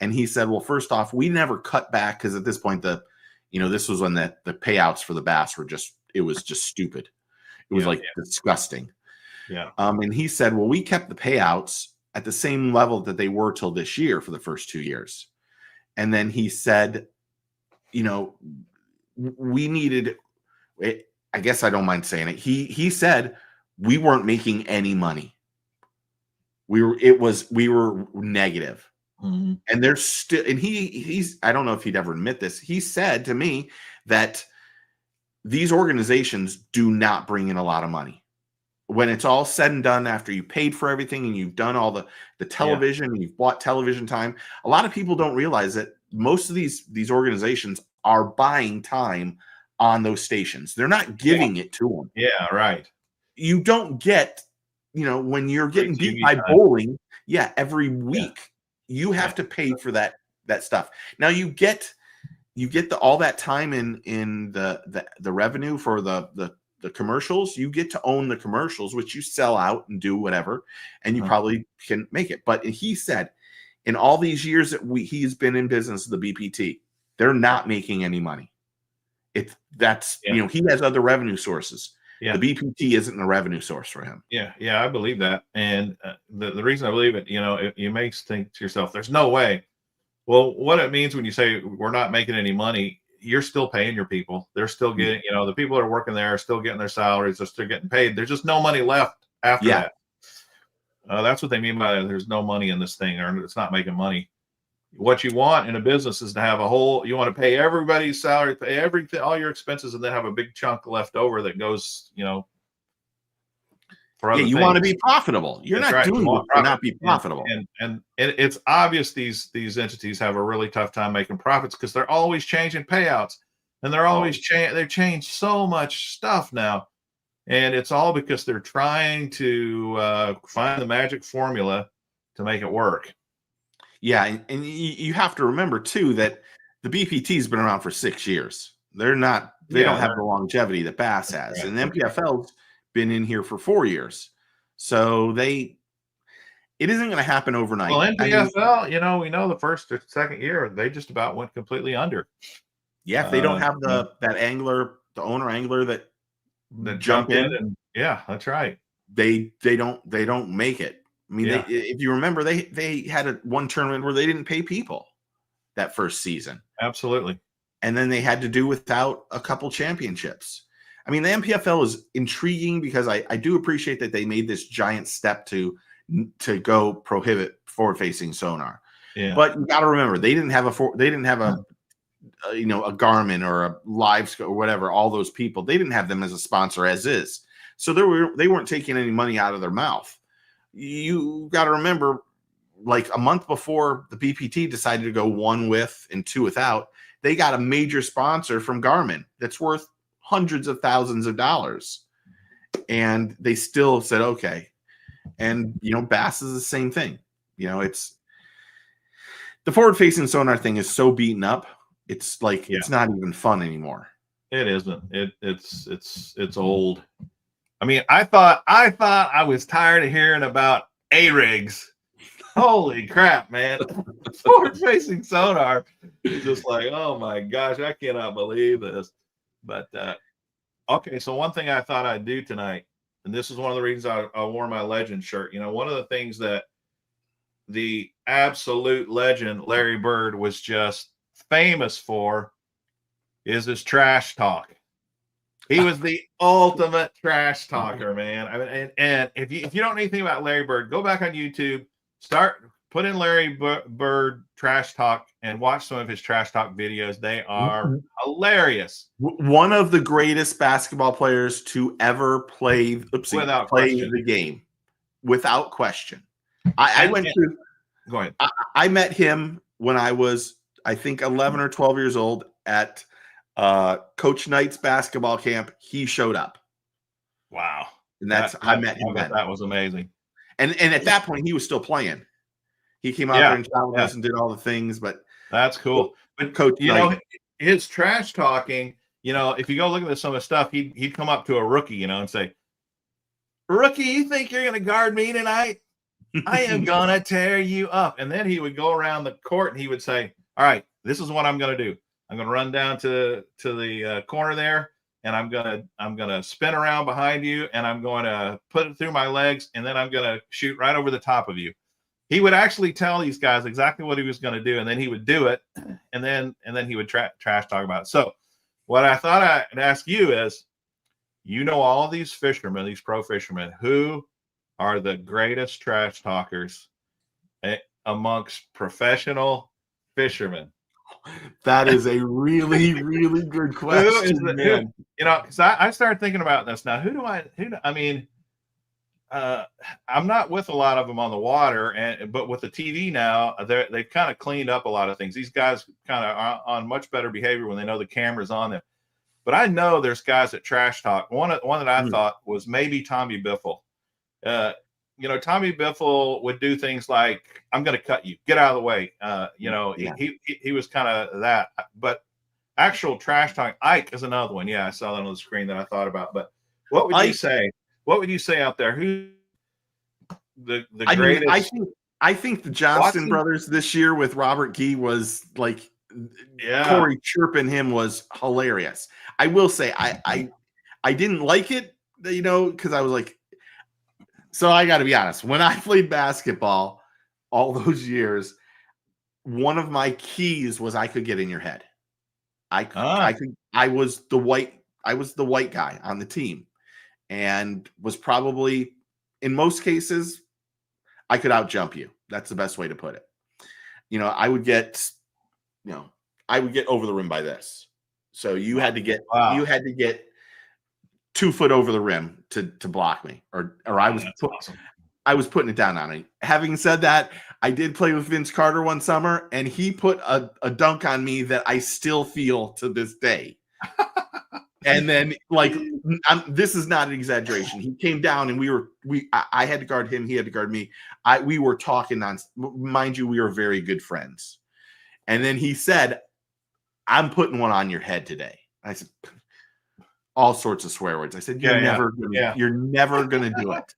[SPEAKER 1] And he said, well, first off, we never cut back, because at this point, this was when the payouts for the bass were it was just stupid. It was disgusting.
[SPEAKER 2] Yeah.
[SPEAKER 1] And he said, well, we kept the payouts at the same level that they were till this year for the first 2 years. And then he said, we needed it. I guess I don't mind saying it. He said we weren't making any money. We were negative.
[SPEAKER 2] Mm-hmm.
[SPEAKER 1] And there's still, and he's, I don't know if he'd ever admit this. He said to me that these organizations do not bring in a lot of money. When it's all said and done, after you paid for everything and you've done all the television and you've bought television time, a lot of people don't realize that most of these organizations are buying time on those stations. They're not giving it to them.
[SPEAKER 2] Yeah, right.
[SPEAKER 1] You don't get, when you're getting beat by bowling, every week, you have to pay for that stuff. Now you get all that time in the revenue for the commercials. You get to own the commercials, which you sell out and do whatever, and you probably can make it. But he said, in all these years that he's been in business, the BPT, they're not making any money. He has other revenue sources. Yeah. The BPT isn't a revenue source for him.
[SPEAKER 2] Yeah, I believe that. And the reason I believe it, you may think to yourself, there's no way. Well, what it means when you say we're not making any money, you're still paying your people. They're still getting, the people that are working there are still getting their salaries. They're still getting paid. There's just no money left after that. That's what they mean by there's no money in this thing, or it's not making money. What you want in a business is to have you want to pay everybody's salary, pay everything, all your expenses, and then have a big chunk left over that goes, for other things.
[SPEAKER 1] You want to be profitable. You're not doing it to not be profitable.
[SPEAKER 2] And it's obvious these entities have a really tough time making profits because they're always changing payouts, and they're always they've changed so much stuff now, and it's all because they're trying to find the magic formula to make it work.
[SPEAKER 1] Yeah, and you have to remember too that the BPT has been around for 6 years. They don't have the longevity that Bass has, and the MPFL's been in here for 4 years. So it isn't going to happen overnight.
[SPEAKER 2] Well, MPFL, we know the first or second year they just about went completely under.
[SPEAKER 1] Yeah, if they don't have that angler, the owner angler that jump in,
[SPEAKER 2] and that's right.
[SPEAKER 1] They don't make it. I mean, if you remember, they had one tournament where they didn't pay people that first season.
[SPEAKER 2] Absolutely. And
[SPEAKER 1] then they had to do without a couple championships. I mean, the MPFL is intriguing because I do appreciate that they made this giant step to go prohibit forward-facing sonar. Yeah. But you got to remember, they didn't have a Garmin or a Live or whatever. All those people, they didn't have them as a sponsor as is. So they weren't taking any money out of their mouth. You got to remember, like a month before the BPT decided to go 1 with and 2 without, they got a major sponsor from Garmin that's worth hundreds of thousands of dollars. And they still said, okay. And, Bass is the same thing. It's the forward-facing sonar thing is so beaten up It's like
[SPEAKER 2] Yeah.
[SPEAKER 1] it's not even fun anymore.
[SPEAKER 2] It isn't. It's old. I mean, I thought I was tired of hearing about A-rigs. Holy crap, man. Forward facing sonar is just like, oh my gosh, I cannot believe this. But okay, so one thing I thought I'd do tonight, and this is one of the reasons I wore my legend shirt. You know, one of the things that the absolute legend Larry Bird was just famous for is his trash talk. He was the ultimate trash talker, man. I mean, and if you don't know anything about Larry Bird, go back on YouTube, put in Larry Bird trash talk, and watch some of his trash talk videos. They are hilarious.
[SPEAKER 1] One of the greatest basketball players to ever play the game, without question. I went to.
[SPEAKER 2] Go ahead.
[SPEAKER 1] I met him when I was, I think, 11 or 12 years old at Coach Knight's basketball camp. He showed up.
[SPEAKER 2] Wow.
[SPEAKER 1] And I met him then.
[SPEAKER 2] That was amazing.
[SPEAKER 1] And at that point, he was still playing. He came out there and challenged us and did all the things. But
[SPEAKER 2] that's cool. But
[SPEAKER 1] Coach Knight,
[SPEAKER 2] his trash talking, if you go look at some of the stuff, he'd come up to a rookie, and say, "Rookie, you think you're going to guard me tonight? I am going to tear you up." And then he would go around the court and he would say, "All right, this is what I'm going to do. I'm going to run down to the corner there, and I'm gonna spin around behind you, and I'm going to put it through my legs, and then I'm going to shoot right over the top of you." He would actually tell these guys exactly what he was going to do, and then he would do it, and then he would trash talk about it. So what I thought I'd ask you is, all of these fishermen, these pro fishermen, who are the greatest trash talkers amongst professional fishermen?
[SPEAKER 1] That is a really, really good question.
[SPEAKER 2] Because I started thinking about this now. I'm not with a lot of them on the water, but with the TV now, they've kind of cleaned up a lot of things. These guys kind of are on much better behavior when they know the camera's on them. But I know there's guys that trash talk. One that I thought was maybe Tommy Biffle. Tommy Biffle would do things like, "I'm going to cut you. Get out of the way." He was kind of that. But actual trash talk, Ike is another one. Yeah, I saw that on the screen that I thought about. But what would you say? What would you say out there? Who the greatest?
[SPEAKER 1] I think the Johnston brothers this year with Robert Gee was like, Corey chirping him was hilarious. I will say I didn't like it, because I was like, so I got to be honest. When I played basketball all those years, one of my keys was I could get in your head. I was the white guy on the team, and was probably, in most cases, I could out jump you. That's the best way to put it. I would get over the rim by this. So you had to get 2 foot over the rim to block me, or I was putting it down on it. Having said that, I did play with Vince Carter one summer, and he put a dunk on me that I still feel to this day. And then, this is not an exaggeration. He came down, and I had to guard him. He had to guard me. We were talking on. Mind you, we were very good friends. And then he said, "I'm putting one on your head today." I said, all sorts of swear words. I said, "You're never gonna do it."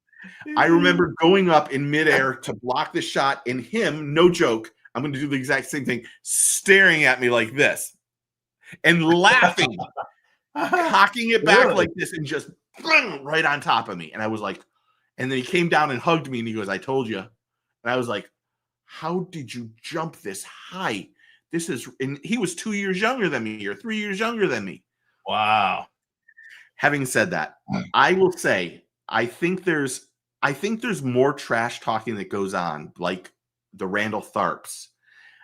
[SPEAKER 1] I remember going up in midair to block the shot, and him, no joke, I'm going to do the exact same thing, staring at me like this and laughing. Cocking it back like this and just right on top of me. And I was like, and then he came down and hugged me and he goes, "I told you." And I was like, "How did you jump this high?" And he was 2 years younger than me, or 3 years younger than me.
[SPEAKER 2] Wow.
[SPEAKER 1] Having said that, I will say, I think there's more trash talking that goes on, like the Randall Tharps.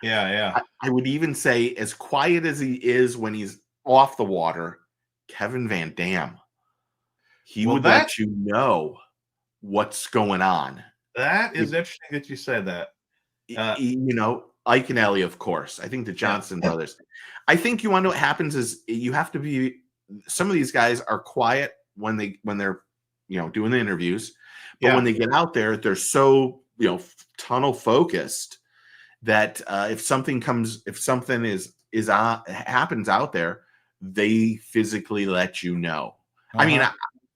[SPEAKER 2] Yeah.
[SPEAKER 1] I would even say, as quiet as he is when he's off the water, Kevin Van Dam, he would let you know what's going on.
[SPEAKER 2] That is interesting that you said that.
[SPEAKER 1] Ike and Ellie, of course. I think the Johnson brothers. I think you want to know what happens is you have to be. Some of these guys are quiet when they're doing the interviews, but when they get out there, they're so tunnel focused that if something happens out there, they physically let you know. I mean,
[SPEAKER 2] Uh-huh.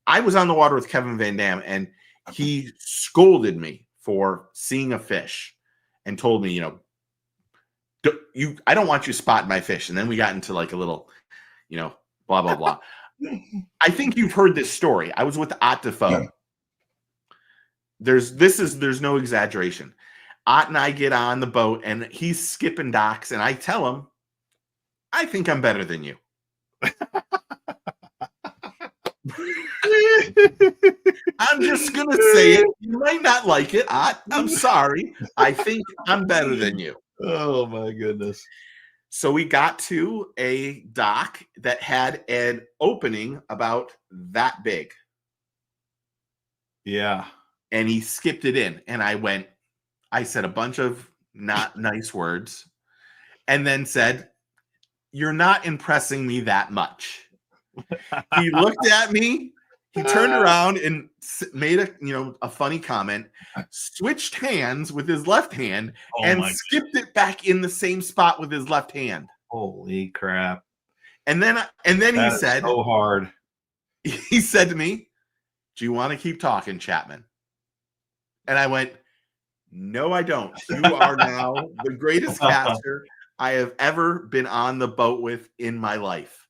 [SPEAKER 1] I was on the water with Kevin Van Dam, and he scolded me for seeing a fish and told me, I don't want you spotting my fish. And then we got into like a little, blah, blah, blah. I think you've heard this story. I was with Ott Defoe. There's no exaggeration. Ott and I get on the boat, and he's skipping docks, and I tell him, I think I'm better than you. I'm just going to say it. You might not like it, Ott. I'm sorry. I think I'm better than you.
[SPEAKER 2] Oh, my goodness.
[SPEAKER 1] So we got to a dock that had an opening about that big.
[SPEAKER 2] Yeah.
[SPEAKER 1] And he skipped it in. And I said a bunch of not nice words and then said, "You're not impressing me that much." He looked at me. He turned around and made a funny comment, switched hands with his left hand, and skipped it back in the same spot with his left hand.
[SPEAKER 2] Holy crap.
[SPEAKER 1] And then he said,
[SPEAKER 2] so hard.
[SPEAKER 1] He said to me, "Do you want to keep talking, Chapman?" And I went, "No, I don't. You are now the greatest caster I have ever been on the boat with in my life."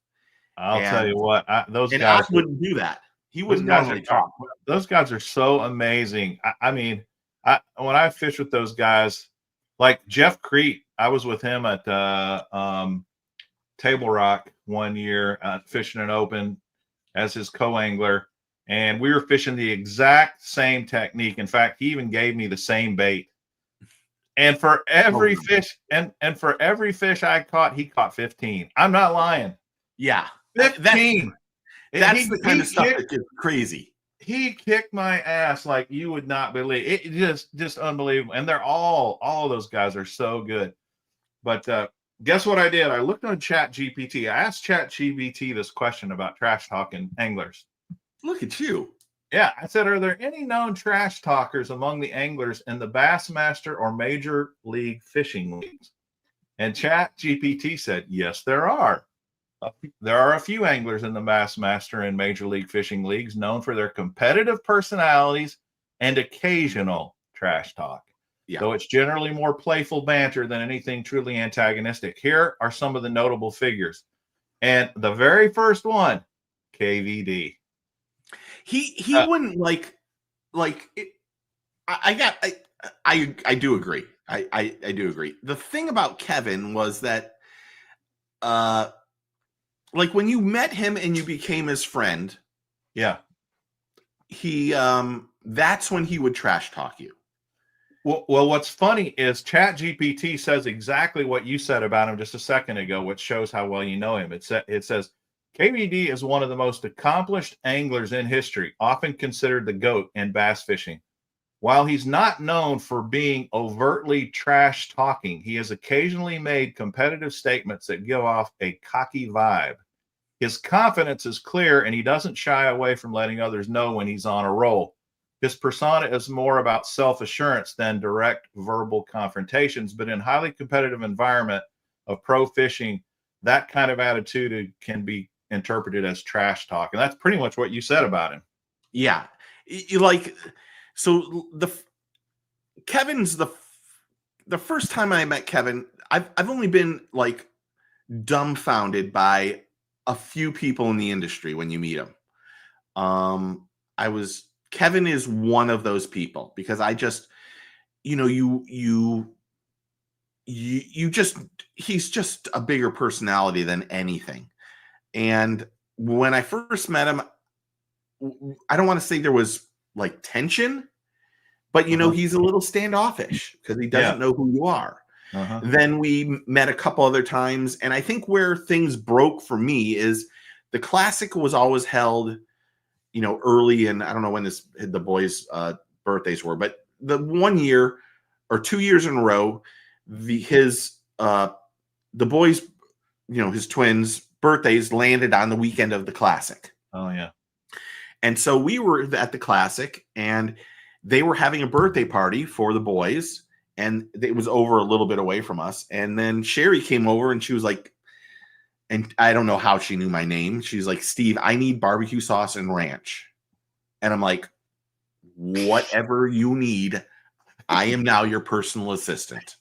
[SPEAKER 2] I'll tell you what, those
[SPEAKER 1] and
[SPEAKER 2] guys
[SPEAKER 1] wouldn't do that. He wouldn't normally talk.
[SPEAKER 2] Those guys are so amazing. I mean, when I fish with those guys, like Jeff Crete, I was with him at Table Rock one year, fishing an open as his co-angler, and we were fishing the exact same technique. In fact, he even gave me the same bait. And for every fish, and for every fish I caught, he caught 15. I'm not lying.
[SPEAKER 1] Yeah.
[SPEAKER 2] 15.
[SPEAKER 1] That's the kind of stuff that gets crazy.
[SPEAKER 2] He kicked my ass like you would not believe. It just unbelievable. And they're all of those guys are so good. But guess what I did? I looked on Chat GPT. I asked Chat GPT this question about trash talking anglers.
[SPEAKER 1] Look at you.
[SPEAKER 2] Yeah, I said, are there any known trash talkers among the anglers in the Bassmaster or Major League Fishing leagues? And Chat GPT said, yes, there are. There are a few anglers in the Bassmaster and Major League Fishing leagues known for their competitive personalities and occasional trash talk. Yeah. Though it's generally more playful banter than anything truly antagonistic. Here are some of the notable figures. And the very first one, KVD.
[SPEAKER 1] He wouldn't like it. I do agree. I do agree. The thing about Kevin was that like when you met him and you became his friend,
[SPEAKER 2] yeah,
[SPEAKER 1] he that's when he would trash talk you.
[SPEAKER 2] Well, what's funny is ChatGPT says exactly what you said about him just a second ago, which shows how well you know him. It says KVD is one of the most accomplished anglers in history, often considered the GOAT in bass fishing. While he's not known for being overtly trash talking, he has occasionally made competitive statements that give off a cocky vibe. His confidence is clear, and he doesn't shy away from letting others know when he's on a roll. His persona is more about self-assurance than direct verbal confrontations, but in highly competitive environment of pro fishing, that kind of attitude can be interpreted as trash talk. And that's pretty much what you said about him.
[SPEAKER 1] Yeah. Kevin's the first time I met Kevin, I've only been like dumbfounded by a few people in the industry when you meet him. Kevin is one of those people because I just, he's just a bigger personality than anything. And when I first met him, I don't want to say there was like tension, but he's a little standoffish because he doesn't know who you are. Then we met a couple other times, and I think where things broke for me is the Classic was always held, early, and I don't know when the boys' birthdays were, but the 1 year or 2 years in a row, the boys, his twins' birthdays landed on the weekend of the Classic.
[SPEAKER 2] Oh yeah.
[SPEAKER 1] And so we were at the Classic, and they were having a birthday party for the boys, and it was over a little bit away from us. And then Sherry came over, and she was like, And I don't know how she knew my name. She's like, Steve, I need barbecue sauce and ranch. And I'm like, whatever you need, I am now your personal assistant.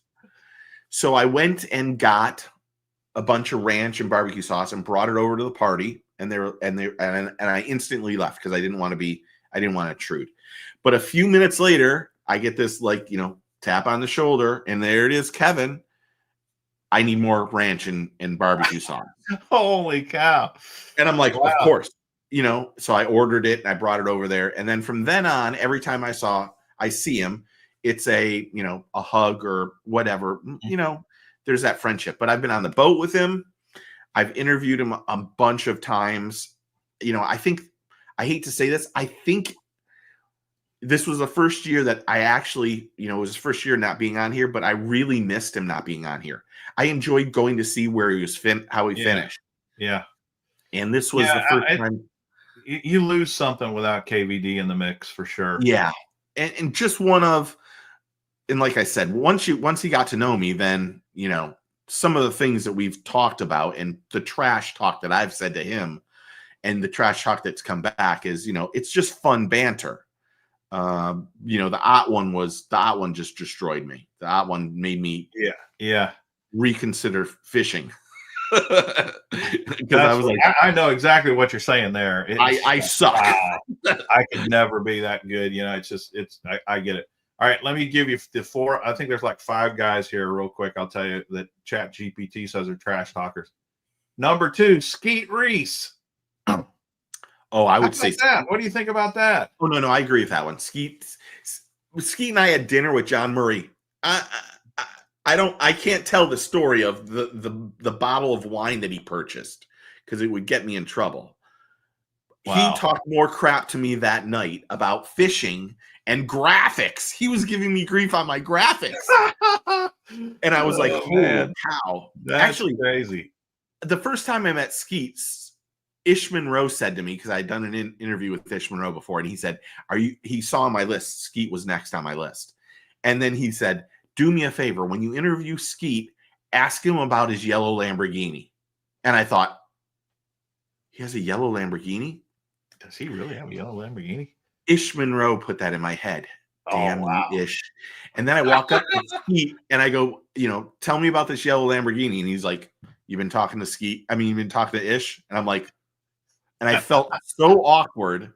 [SPEAKER 1] So I went and got a bunch of ranch and barbecue sauce and brought it over to the party. And I instantly left because I didn't want to intrude. But a few minutes later, I get this tap on the shoulder, and there it is, Kevin. I need more ranch and barbecue sauce.
[SPEAKER 2] Holy cow.
[SPEAKER 1] And I'm like,
[SPEAKER 2] wow.
[SPEAKER 1] Of course, so I ordered it and I brought it over there. And then from then on, every time I see him, it's a hug or whatever, there's that friendship. But I've been on the boat with him. I've interviewed him a bunch of times. I hate to say this. I think this was the first year that I actually, it was his first year not being on here, but I really missed him not being on here. I enjoyed going to see where he was how he finished.
[SPEAKER 2] Yeah.
[SPEAKER 1] And this was the first time.
[SPEAKER 2] You lose something without KVD in the mix for sure.
[SPEAKER 1] Yeah. And just and like I said, once he got to know me, then, some of the things that we've talked about and the trash talk that I've said to him and the trash talk that's come back is, it's just fun banter. The Ott one just destroyed me. The Ott one made me reconsider fishing. Because I was like,
[SPEAKER 2] I know exactly what you're saying there.
[SPEAKER 1] I suck.
[SPEAKER 2] I could never be that good. I get it. All right, let me give you the 4. I think there's like 5 guys here real quick. I'll tell you that Chat GPT says are trash talkers. Number 2, Skeet Reese.
[SPEAKER 1] Oh, I would say
[SPEAKER 2] that. What do you think about that?
[SPEAKER 1] Oh, no, I agree with that one. Skeet and I had dinner with John Murray. I can't tell the story of the bottle of wine that he purchased because it would get me in trouble. Wow. He talked more crap to me that night about fishing and graphics. He was giving me grief on my graphics. And I was like, holy cow.
[SPEAKER 2] That's actually crazy.
[SPEAKER 1] The first time I met Skeet, Ish Monroe said to me, because I'd done an interview with Ish Monroe before, and he said, he saw on my list, Skeet was next on my list. And then he said, do me a favor, when you interview Skeet, ask him about his yellow Lamborghini. And I thought, he has a yellow Lamborghini?
[SPEAKER 2] Does he really have a yellow Lamborghini?
[SPEAKER 1] Ish Monroe put that in my head. Damn,
[SPEAKER 2] wow.
[SPEAKER 1] Ish. And then I walk up to Skeet and I go, tell me about this yellow Lamborghini. And he's like, you've been talking to Skeet? You've been talking to Ish? And I'm like, and I felt so awkward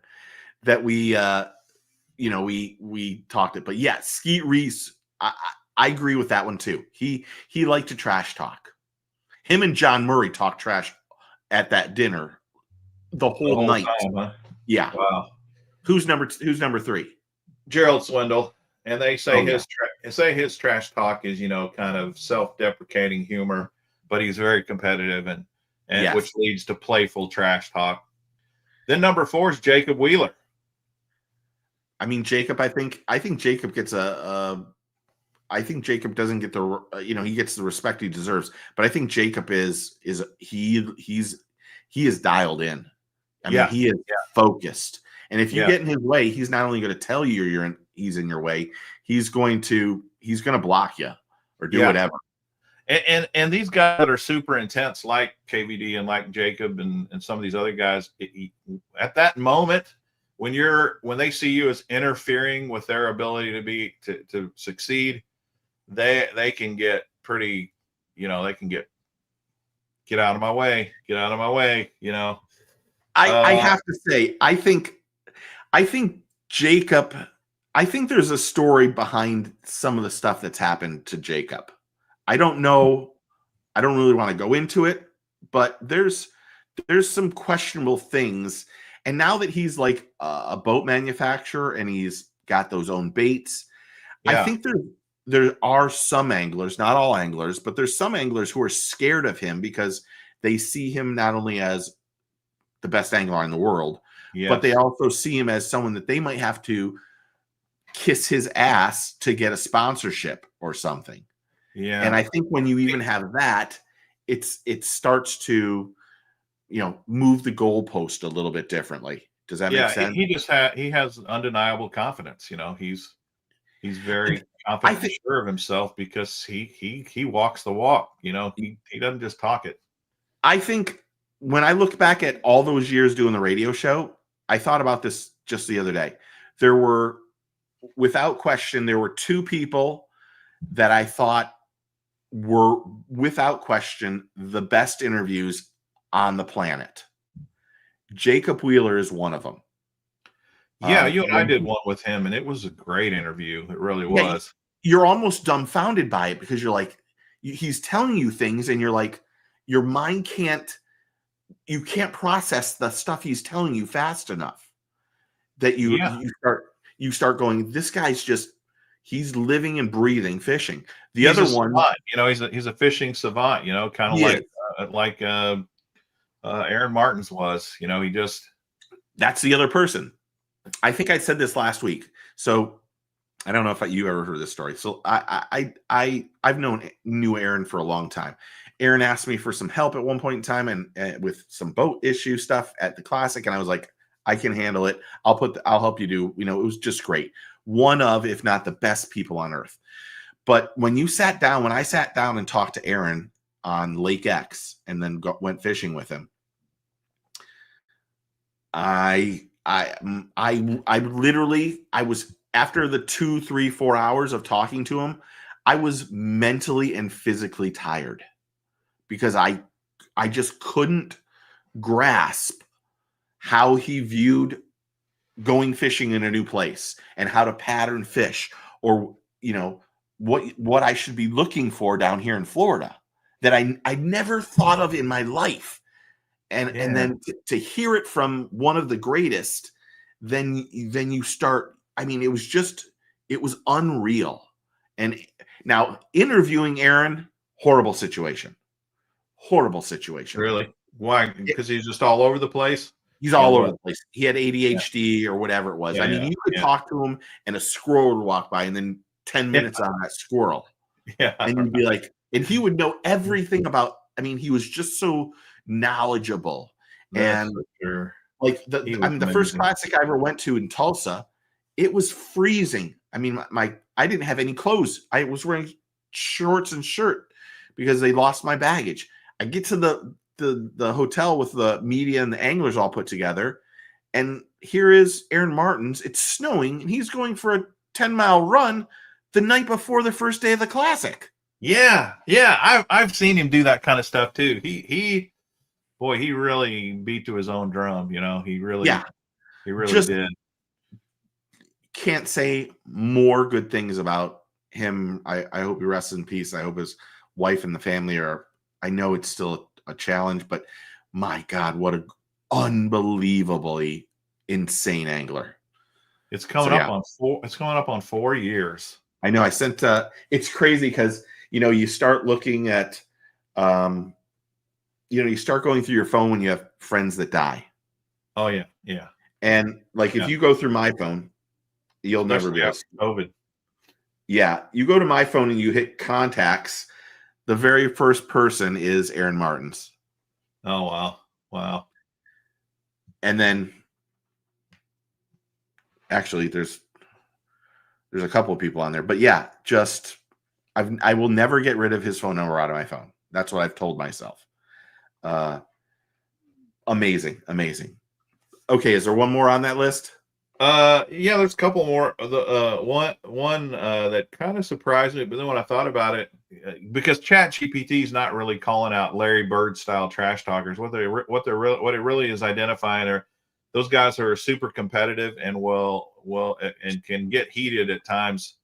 [SPEAKER 1] that we talked it. But yeah, Skeet Reese, I agree with that one too. He liked to trash talk. Him and John Murray talked trash at that dinner the whole night.
[SPEAKER 2] Time, huh?
[SPEAKER 1] Yeah.
[SPEAKER 2] Wow.
[SPEAKER 1] Who's number 3?
[SPEAKER 2] Gerald Swindle. And they say his trash talk is, kind of self-deprecating humor, but he's very competitive and yes. Which leads to playful trash talk. Then number 4 is Jacob Wheeler.
[SPEAKER 1] Jacob, I think Jacob gets I think Jacob doesn't get the he gets the respect he deserves, but I think Jacob is dialed in. He is focused. And if you get in his way, he's not only going to tell you he's in your way, he's going to block you or do whatever.
[SPEAKER 2] And these guys that are super intense, like KVD and like Jacob and some of these other guys, at that moment when they see you as interfering with their ability to succeed, they can get pretty, they can get out of my way,
[SPEAKER 1] I have to say, I think Jacob, I think there's a story behind some of the stuff that's happened to Jacob. I don't know. I don't really want to go into it, but there's some questionable things. And now that he's like a boat manufacturer and he's got those own baits, I think there are some anglers, not all anglers, but there's some anglers who are scared of him because they see him not only as the best angler in the world, but they also see him as someone that they might have to kiss his ass to get a sponsorship or something. Yeah. And I think when you even have that, it starts to, move the goalpost a little bit differently. Does that make sense?
[SPEAKER 2] He has undeniable confidence. He's very confident and sure of himself because he walks the walk. He doesn't just talk it.
[SPEAKER 1] I think when I look back at all those years doing the radio show, I thought about this just the other day. There were, without question, there were two people that I thought were, without question, the best interviews on the planet. Jacob Wheeler is one of them.
[SPEAKER 2] Yeah, you and I did one with him, and it was a great interview. It really was.
[SPEAKER 1] You're almost dumbfounded by it because you're like, he's telling you things, and you're like, your mind you can't process the stuff he's telling you fast enough that you start going, this guy's just, he's living and breathing fishing. The
[SPEAKER 2] He's
[SPEAKER 1] other
[SPEAKER 2] a
[SPEAKER 1] one,
[SPEAKER 2] savant, he's a fishing savant, kind of like Aaron Martin's was, he just.
[SPEAKER 1] That's the other person. I think I said this last week. So I don't know if you ever heard this story. So I've knew Aaron for a long time. Aaron asked me for some help at one point in time and with some boat issue stuff at the Classic, and I was like, I can handle it. I'll help you do. It was just great. One of, if not the best people on earth. But when I sat down and talked to Aaron on Lake X and then went fishing with him, I literally was, after the 2, 3, 4 hours of talking to him, I was mentally and physically tired because I just couldn't grasp how he viewed going fishing in a new place and how to pattern fish, or what I should be looking for down here in Florida that I never thought of in my life. And then to hear it from one of the greatest, then you start. I mean, it was unreal. And now interviewing Aaron, horrible situation.
[SPEAKER 2] Really? Why? Because he's just all over the place.
[SPEAKER 1] He's all over the place. He had ADHD or whatever it was. I mean, you could talk to him and a squirrel would walk by, and then 10 minutes on that squirrel.
[SPEAKER 2] Yeah.
[SPEAKER 1] And you'd be like, and he would know everything about, I mean, he was just so knowledgeable. And like the first Classic I ever went to in Tulsa, it was freezing. I mean, I didn't have any clothes. I was wearing shorts and shirt because they lost my baggage. I get to the hotel with the media and the anglers all put together, and here is Aaron Martin's. It's snowing, and he's going for a 10-mile run the night before the first day of the Classic.
[SPEAKER 2] Yeah. I've seen him do that kind of stuff too. He really beat to his own drum. He really did. Can't
[SPEAKER 1] say more good things about him. I hope he rests in peace. I hope his wife and the family are. I know it's still a challenge, but my God, what an unbelievably insane angler.
[SPEAKER 2] It's coming up on 4. It's coming up on 4 years.
[SPEAKER 1] I know. I sent. It's crazy because you start looking at, you start going through your phone when you have friends that die.
[SPEAKER 2] Oh yeah.
[SPEAKER 1] And like if you go through my phone, you'll never be able to see
[SPEAKER 2] COVID.
[SPEAKER 1] Yeah, you go to my phone and you hit contacts. The very first person is Aaron Martin's.
[SPEAKER 2] Oh wow.
[SPEAKER 1] And then actually there's a couple of people on there, but yeah, just I will never get rid of his phone number out of my phone. That's what I've told myself. Amazing. Okay, is there one more on that list?
[SPEAKER 2] Yeah, there's a couple more. The one that kind of surprised me, but then when I thought about it, because ChatGPT is not really calling out Larry Bird style trash talkers. What it really is identifying are those guys who are super competitive and and can get heated at times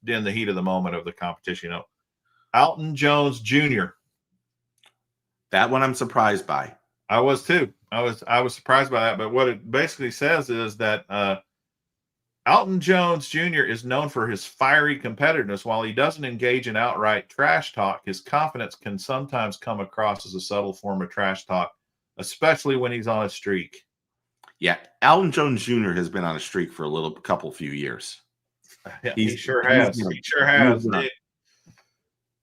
[SPEAKER 2] in the heat of the moment of the competition. Alton Jones Jr.
[SPEAKER 1] That one I'm surprised by.
[SPEAKER 2] I was too. I was surprised by that. But what it basically says is that Alton Jones Jr. is known for his fiery competitiveness. While he doesn't engage in outright trash talk, his confidence can sometimes come across as a subtle form of trash talk, especially when he's on a streak.
[SPEAKER 1] Yeah, Alton Jones Jr. has been on a streak for a few years.
[SPEAKER 2] Yeah, he sure has.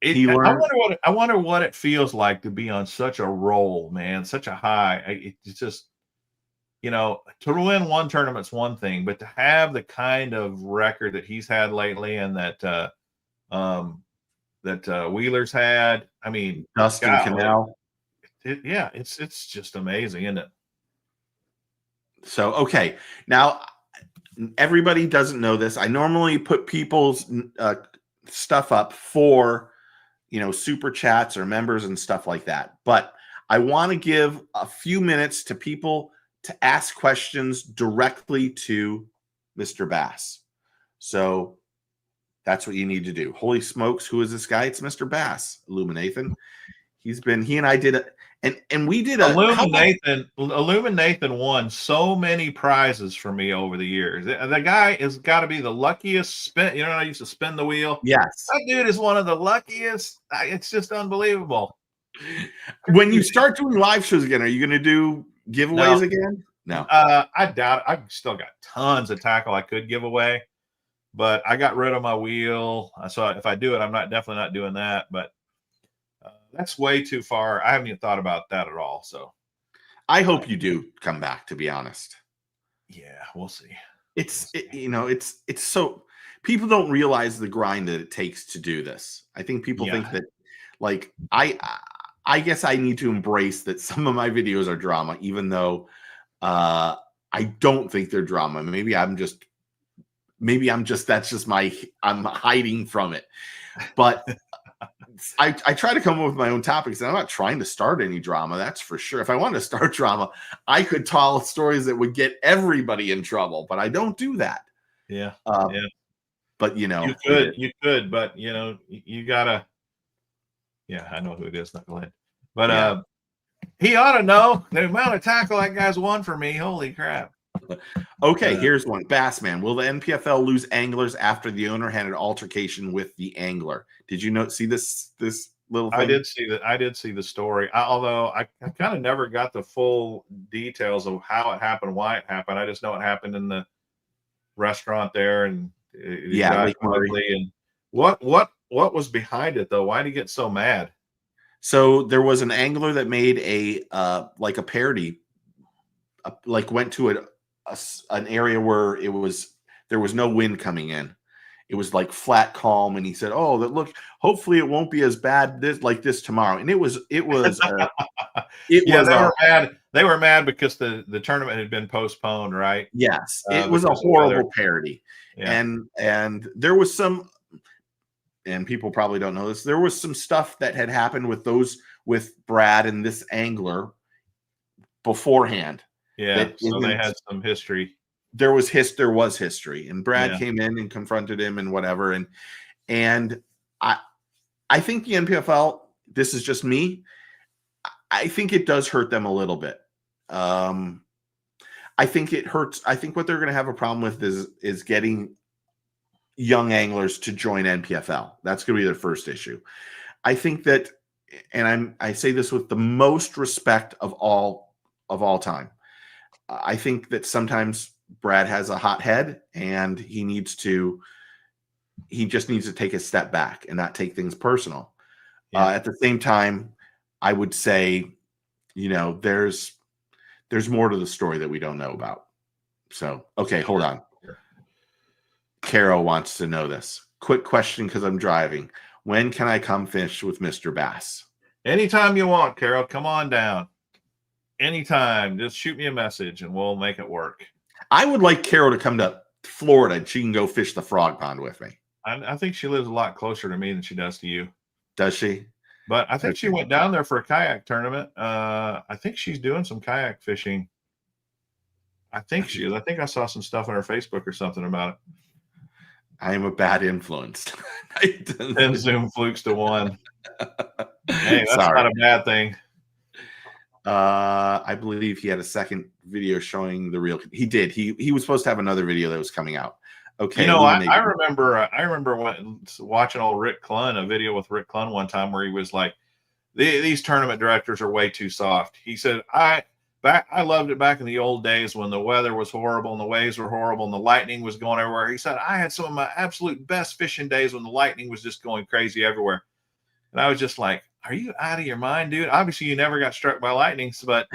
[SPEAKER 2] I wonder what it feels like to be on such a roll, man, such a high. It's just, to win one tournament's one thing, but to have the kind of record that he's had lately and that Wheeler's had, I mean,
[SPEAKER 1] Dustin Canal.
[SPEAKER 2] yeah, it's just amazing, isn't it?
[SPEAKER 1] So, okay. Now, everybody doesn't know this. I normally put people's stuff up for, super chats or members and stuff like that. But I want to give a few minutes to people to ask questions directly to Mr. Bass. So that's what you need to do. Holy smokes, who is this guy? It's Mr. Bass, Illuminathan. He and I did it. And we did
[SPEAKER 2] Illuminathan won so many prizes for me over the years. The guy has got to be the luckiest spin. I used to spin the wheel.
[SPEAKER 1] Yes.
[SPEAKER 2] That dude is one of the luckiest. It's just unbelievable.
[SPEAKER 1] When you start doing live shows again, are you going to do giveaways again? No.
[SPEAKER 2] I doubt it. I've still got tons of tackle I could give away, but I got rid of my wheel. So if I do it, I'm definitely not doing that. But that's way too far. I haven't even thought about that at all. So
[SPEAKER 1] I hope you do come back, to be honest.
[SPEAKER 2] Yeah, we'll see.
[SPEAKER 1] It's so people don't realize the grind that it takes to do this. I think people think that, like, I guess I need to embrace that some of my videos are drama, even though I don't think they're drama. Maybe I'm just I'm hiding from it. But I try to come up with my own topics, and I'm not trying to start any drama. That's for sure. If I wanted to start drama, I could tell stories that would get everybody in trouble, but I don't do that.
[SPEAKER 2] Yeah.
[SPEAKER 1] But you
[SPEAKER 2] could, but you gotta. Yeah, I know who it is, Knucklehead. But he ought to know the amount of tackle that guy's won for me. Holy crap.
[SPEAKER 1] Okay, here's one. Bassman, will the NPFL lose anglers after the owner had an altercation with the angler? Did you see this little thing?
[SPEAKER 2] I did see the story. Although I kind of never got the full details of how it happened, why it happened. I just know it happened in the restaurant there, and
[SPEAKER 1] Lake Murray.
[SPEAKER 2] And what was behind it though? Why did he get so mad?
[SPEAKER 1] So there was an angler that made a parody, went to an area where there was no wind coming in. It was like flat calm, and he said, "Oh, look, hopefully it won't be as bad this tomorrow." And it was they were
[SPEAKER 2] mad. They were mad because the tournament had been postponed, right?
[SPEAKER 1] Yes, it was a horrible parody.
[SPEAKER 2] Yeah.
[SPEAKER 1] And there was some, and people probably don't know this, there was some stuff that had happened with Brad and this angler beforehand.
[SPEAKER 2] Yeah, so they had some history.
[SPEAKER 1] There was history, and Brad came in and confronted him and whatever. And I think the NPFL, this is just me, I think it does hurt them a little bit. I think it hurts. I think what they're going to have a problem with is getting young anglers to join NPFL. That's going to be their first issue. I think that, and I say this with the most respect of all time. I think that sometimes Brad has a hot head, and he just needs to take a step back and not take things personal. At the same time, I would say, there's more to the story that we don't know about. So, okay, hold on. Carol wants to know this. Quick question, because I'm driving. When can I come fish with Mr. Bass?
[SPEAKER 2] Anytime you want, Carol. Come on down. Anytime. Just shoot me a message, and we'll make it work.
[SPEAKER 1] I would like Carol to come to Florida, and she can go fish the frog pond with me.
[SPEAKER 2] I think she lives a lot closer to me than she does to you.
[SPEAKER 1] Does she?
[SPEAKER 2] But I think she went down there for a kayak tournament. I think she's doing some kayak fishing. I think she is. I think I saw some stuff on her Facebook or something about it.
[SPEAKER 1] I am a bad influence.
[SPEAKER 2] 10 Zoom flukes to 1. Hey, that's not a bad thing.
[SPEAKER 1] I believe he had a second video showing the real. He did. He was supposed to have another video that was coming out. Okay.
[SPEAKER 2] I remember watching old Rick Clunn, a video with Rick Clunn one time where he was like, these tournament directors are way too soft. He said, I loved it back in the old days when the weather was horrible and the waves were horrible and the lightning was going everywhere. He said, I had some of my absolute best fishing days when the lightning was just going crazy everywhere. And I was just like, are you out of your mind, dude? Obviously you never got struck by lightning, but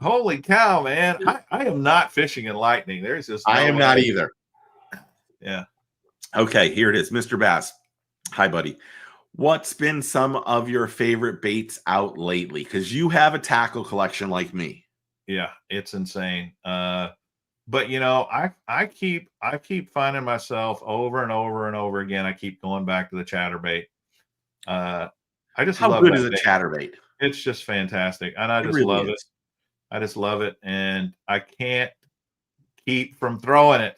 [SPEAKER 2] holy cow, man. I am not fishing in lightning. There's just
[SPEAKER 1] I am not either.
[SPEAKER 2] Yeah.
[SPEAKER 1] Okay, here it is. Mr. Bass. Hi, buddy. What's been some of your favorite baits out lately? Because you have a tackle collection like me.
[SPEAKER 2] Yeah, it's insane. But you know, I keep finding myself over and over and over again. I keep going back to the chatterbait. I just
[SPEAKER 1] How
[SPEAKER 2] love
[SPEAKER 1] good
[SPEAKER 2] that
[SPEAKER 1] is a
[SPEAKER 2] bait.
[SPEAKER 1] chatterbait?
[SPEAKER 2] It's just fantastic, and I
[SPEAKER 1] It
[SPEAKER 2] just
[SPEAKER 1] really
[SPEAKER 2] love it.
[SPEAKER 1] is.
[SPEAKER 2] I just love it, and I can't keep from throwing it.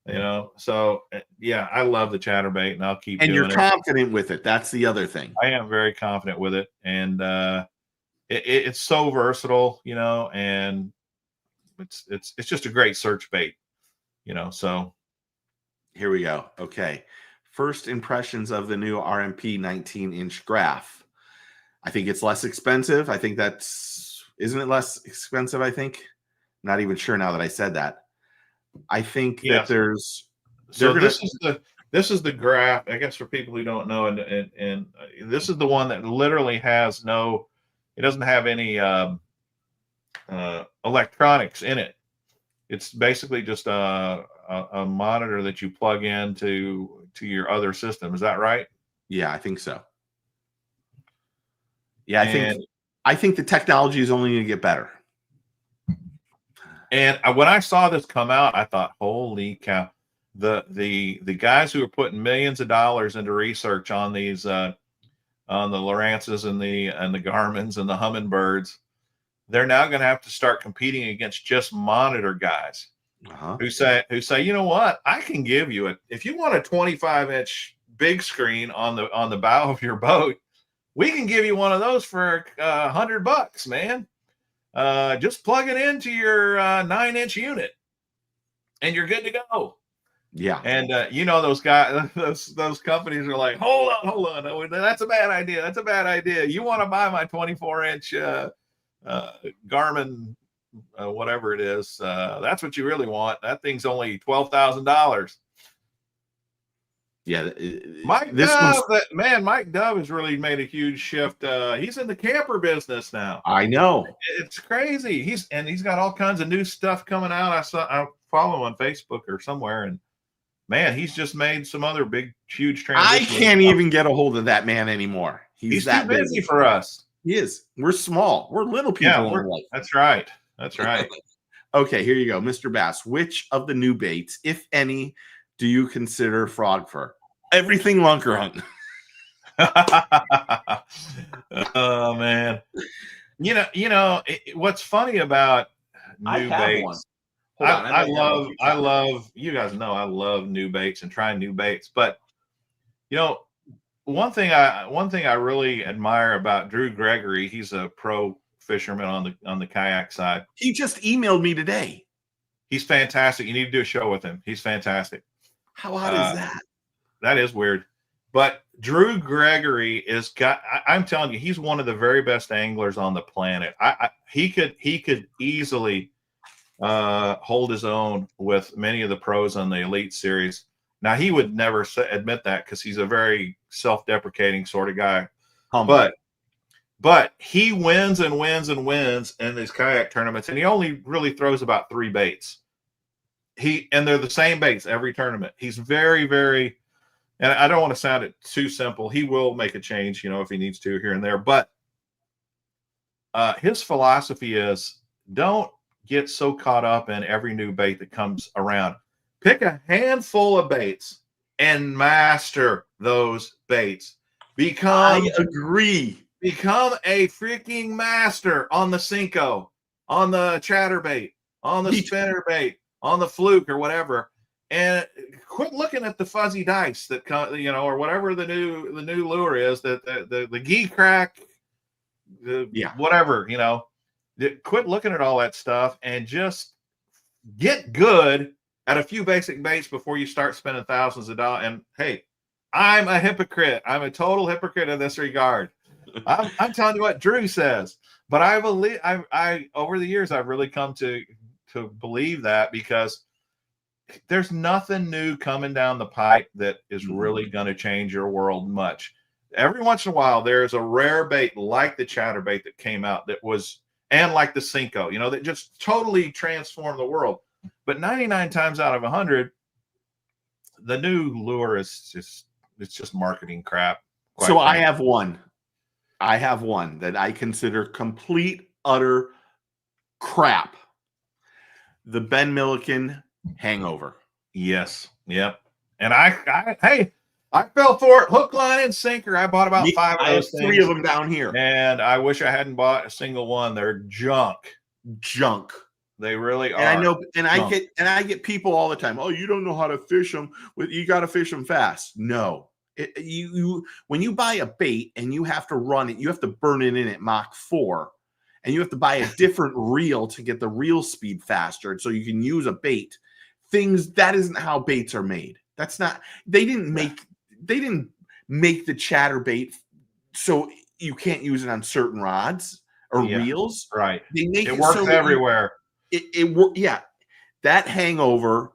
[SPEAKER 2] You know, so yeah, I love the chatterbait, and I'll keep
[SPEAKER 1] And you're
[SPEAKER 2] doing it.
[SPEAKER 1] confident with it. That's the other thing.
[SPEAKER 2] I am very confident with it, and it's so versatile, you know, and it's just a great search bait, you know. So
[SPEAKER 1] Here we go. Okay. First impressions of the new RMP 19-inch graph. I think it's less expensive. I think isn't it less expensive? I think. Not even sure now that I said that. I think that
[SPEAKER 2] yes,
[SPEAKER 1] they're
[SPEAKER 2] so
[SPEAKER 1] gonna.
[SPEAKER 2] this is the graph, I guess, for people who don't know, and this is the one that literally has no, it doesn't have any electronics in it. It's basically just a monitor that you plug into your other system. Is that right?
[SPEAKER 1] Yeah, I think so. Yeah,
[SPEAKER 2] And
[SPEAKER 1] I think the technology is only going to get better.
[SPEAKER 2] and when I saw this come out, I thought, holy cow! The guys who are putting millions of dollars into research on these on the Lowrances and the Garmins and the Humminbirds, they're now going to have to start competing against just monitor guys who say, you know what, I can give you it if you want a 25-inch big screen on the bow of your boat, we can give you one of those for $100, man. Just plug it into your 9-inch unit, and you're good to go.
[SPEAKER 1] Yeah.
[SPEAKER 2] And you know, those guys, those companies are like, hold on, that's a bad idea. That's a bad idea. You want to buy my 24-inch Garmin, whatever it is? That's what you really want. That thing's only $12,000.
[SPEAKER 1] Yeah.
[SPEAKER 2] Mike Dove, Mike Dove has really made a huge shift. He's in the camper business now.
[SPEAKER 1] I know.
[SPEAKER 2] It's crazy. He's got all kinds of new stuff coming out. I follow him on Facebook or somewhere, and man, he's just made some other big, huge transitions.
[SPEAKER 1] I can't even get a hold of that man anymore. He's that
[SPEAKER 2] too busy
[SPEAKER 1] busy
[SPEAKER 2] for us.
[SPEAKER 1] He is. We're small. We're little people in life.
[SPEAKER 2] That's right. That's right.
[SPEAKER 1] Okay, here you go, Mr. Bass. Which of the new baits, if any, do you consider frog fur? Everything lunker hunt.
[SPEAKER 2] Oh man, what's funny about new baits? I love. You guys know I love new baits and trying new baits. But you know, one thing I really admire about Drew Gregory. He's a pro fisherman on the kayak side.
[SPEAKER 1] He just emailed me today.
[SPEAKER 2] He's fantastic. You need to do a show with him. He's fantastic.
[SPEAKER 1] How odd is that?
[SPEAKER 2] That is weird. But Drew Gregory I'm telling you, he's one of the very best anglers on the planet. He could easily hold his own with many of the pros on the Elite Series. Now, he would never admit that because he's a very self-deprecating sort of guy. But he wins and wins and wins in these kayak tournaments, and he only really throws about 3 baits. And they're the same baits every tournament. He's very, very, and I don't want to sound it too simple. He will make a change, if he needs to here and there. But his philosophy is don't get so caught up in every new bait that comes around. Pick a handful of baits and master those baits.
[SPEAKER 1] I agree.
[SPEAKER 2] Become a freaking master on the Cinco, on the chatterbait, on the spinnerbait, on the fluke or whatever, and quit looking at the fuzzy dice that come, or whatever the new lure is, that the gee crack, whatever, quit looking at all that stuff and just get good at a few basic baits before you start spending thousands of dollars. And hey, I'm a hypocrite. I'm a total hypocrite in this regard. I'm telling you what Drew says, but I believe I over the years I've really come to believe that, because there's nothing new coming down the pipe that is really going to change your world much. Every once in a while, there's a rare bait like the chatterbait that came out and like the Cinco, that just totally transformed the world. But 99 times out of 100, the new lure is just marketing crap,
[SPEAKER 1] So I have one. I have one that I consider complete, utter crap. The Ben Milliken hangover.
[SPEAKER 2] Yes. Yep. And hey, I fell for it hook, line, and sinker. I bought about 5 of
[SPEAKER 1] I have
[SPEAKER 2] those
[SPEAKER 1] 3
[SPEAKER 2] things,
[SPEAKER 1] of them down here.
[SPEAKER 2] and I wish I hadn't bought a single one. They're junk.
[SPEAKER 1] Junk.
[SPEAKER 2] They really are.
[SPEAKER 1] And I know, and
[SPEAKER 2] junk.
[SPEAKER 1] I get people all the time. Oh, you don't know how to fish them. You got to fish them fast. No, when you buy a bait and you have to run it, you have to burn it in at Mach 4, and you have to buy a different reel to get the reel speed faster, so you can use a bait. That isn't how baits are made. That's not. They didn't make the chatter bait so you can't use it on certain rods or reels.
[SPEAKER 2] Right.
[SPEAKER 1] They make
[SPEAKER 2] it works
[SPEAKER 1] so
[SPEAKER 2] everywhere.
[SPEAKER 1] Yeah, that hangover,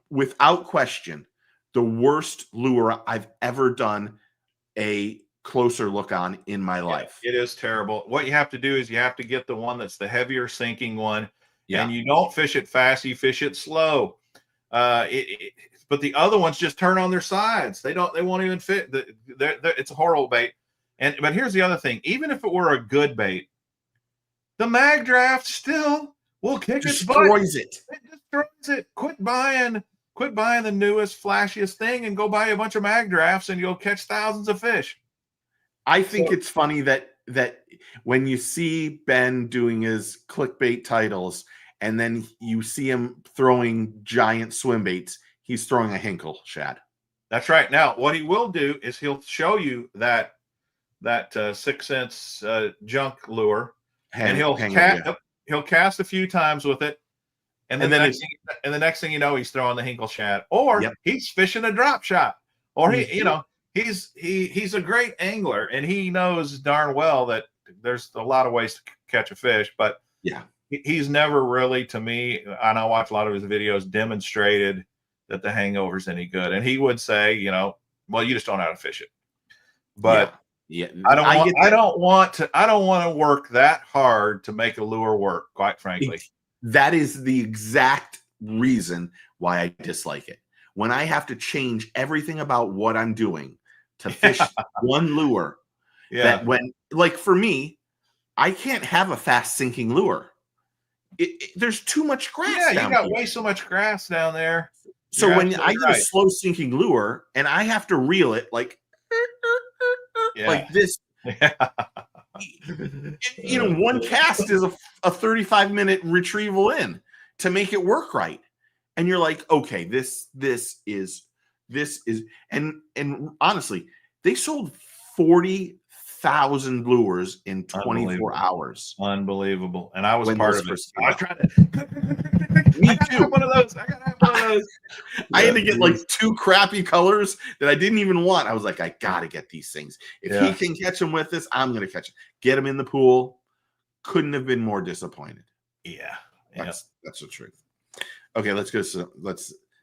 [SPEAKER 1] without question, the worst lure I've ever done a closer look on in my life.
[SPEAKER 2] It is terrible. What you have to do is you have to get the one that's the heavier sinking one,
[SPEAKER 1] Yeah.
[SPEAKER 2] and you don't fish it fast, you fish it slow. But the other ones just turn on their sides. They won't even fit. It's a horrible bait. But here's the other thing. Even if it were a good bait, the mag draft still will kick its butt.
[SPEAKER 1] Destroys it.
[SPEAKER 2] It destroys it. Quit buying the newest, flashiest thing and go buy a bunch of mag drafts, and you'll catch thousands of fish.
[SPEAKER 1] I think it's funny that when you see Ben doing his clickbait titles, and then you see him throwing giant swim baits, he's throwing a Hinkle shad.
[SPEAKER 2] That's right. Now, what he will do is he'll show you that 6 cents junk lure, and he'll cast a few times with it, and then the next thing you know, he's throwing the Hinkle shad, or he's fishing a drop shot, or he's a great angler, and he knows darn well that there's a lot of ways to catch a fish, but he's never really, to me, and I watch a lot of his videos, demonstrated that the hangover's any good. And he would say, well, you just don't know how to fish it. But I don't want to work that hard to make a lure work, quite frankly.
[SPEAKER 1] That is the exact reason why I dislike it. When I have to change everything about what I'm doing to fish one lure, like for me, I can't have a fast sinking lure. There's too much grass.
[SPEAKER 2] Yeah, you got way so much grass down there.
[SPEAKER 1] So when I get a slow sinking lure and I have to reel it like this, one cast is a 35-minute retrieval in to make it work right. And you're like, okay, this is, and honestly, they sold 40,000 lures in 24 hours.
[SPEAKER 2] Unbelievable. And I was part of it. I was trying to.
[SPEAKER 1] Me too.
[SPEAKER 2] One of those. I gotta have one of those.
[SPEAKER 1] I had to get like 2 crappy colors that I didn't even want. I was like, I gotta get these things. If he can catch them with this, I'm gonna catch them. Get them in the pool. Couldn't have been more disappointed.
[SPEAKER 2] Yeah.
[SPEAKER 1] That's the truth. Okay, let's go.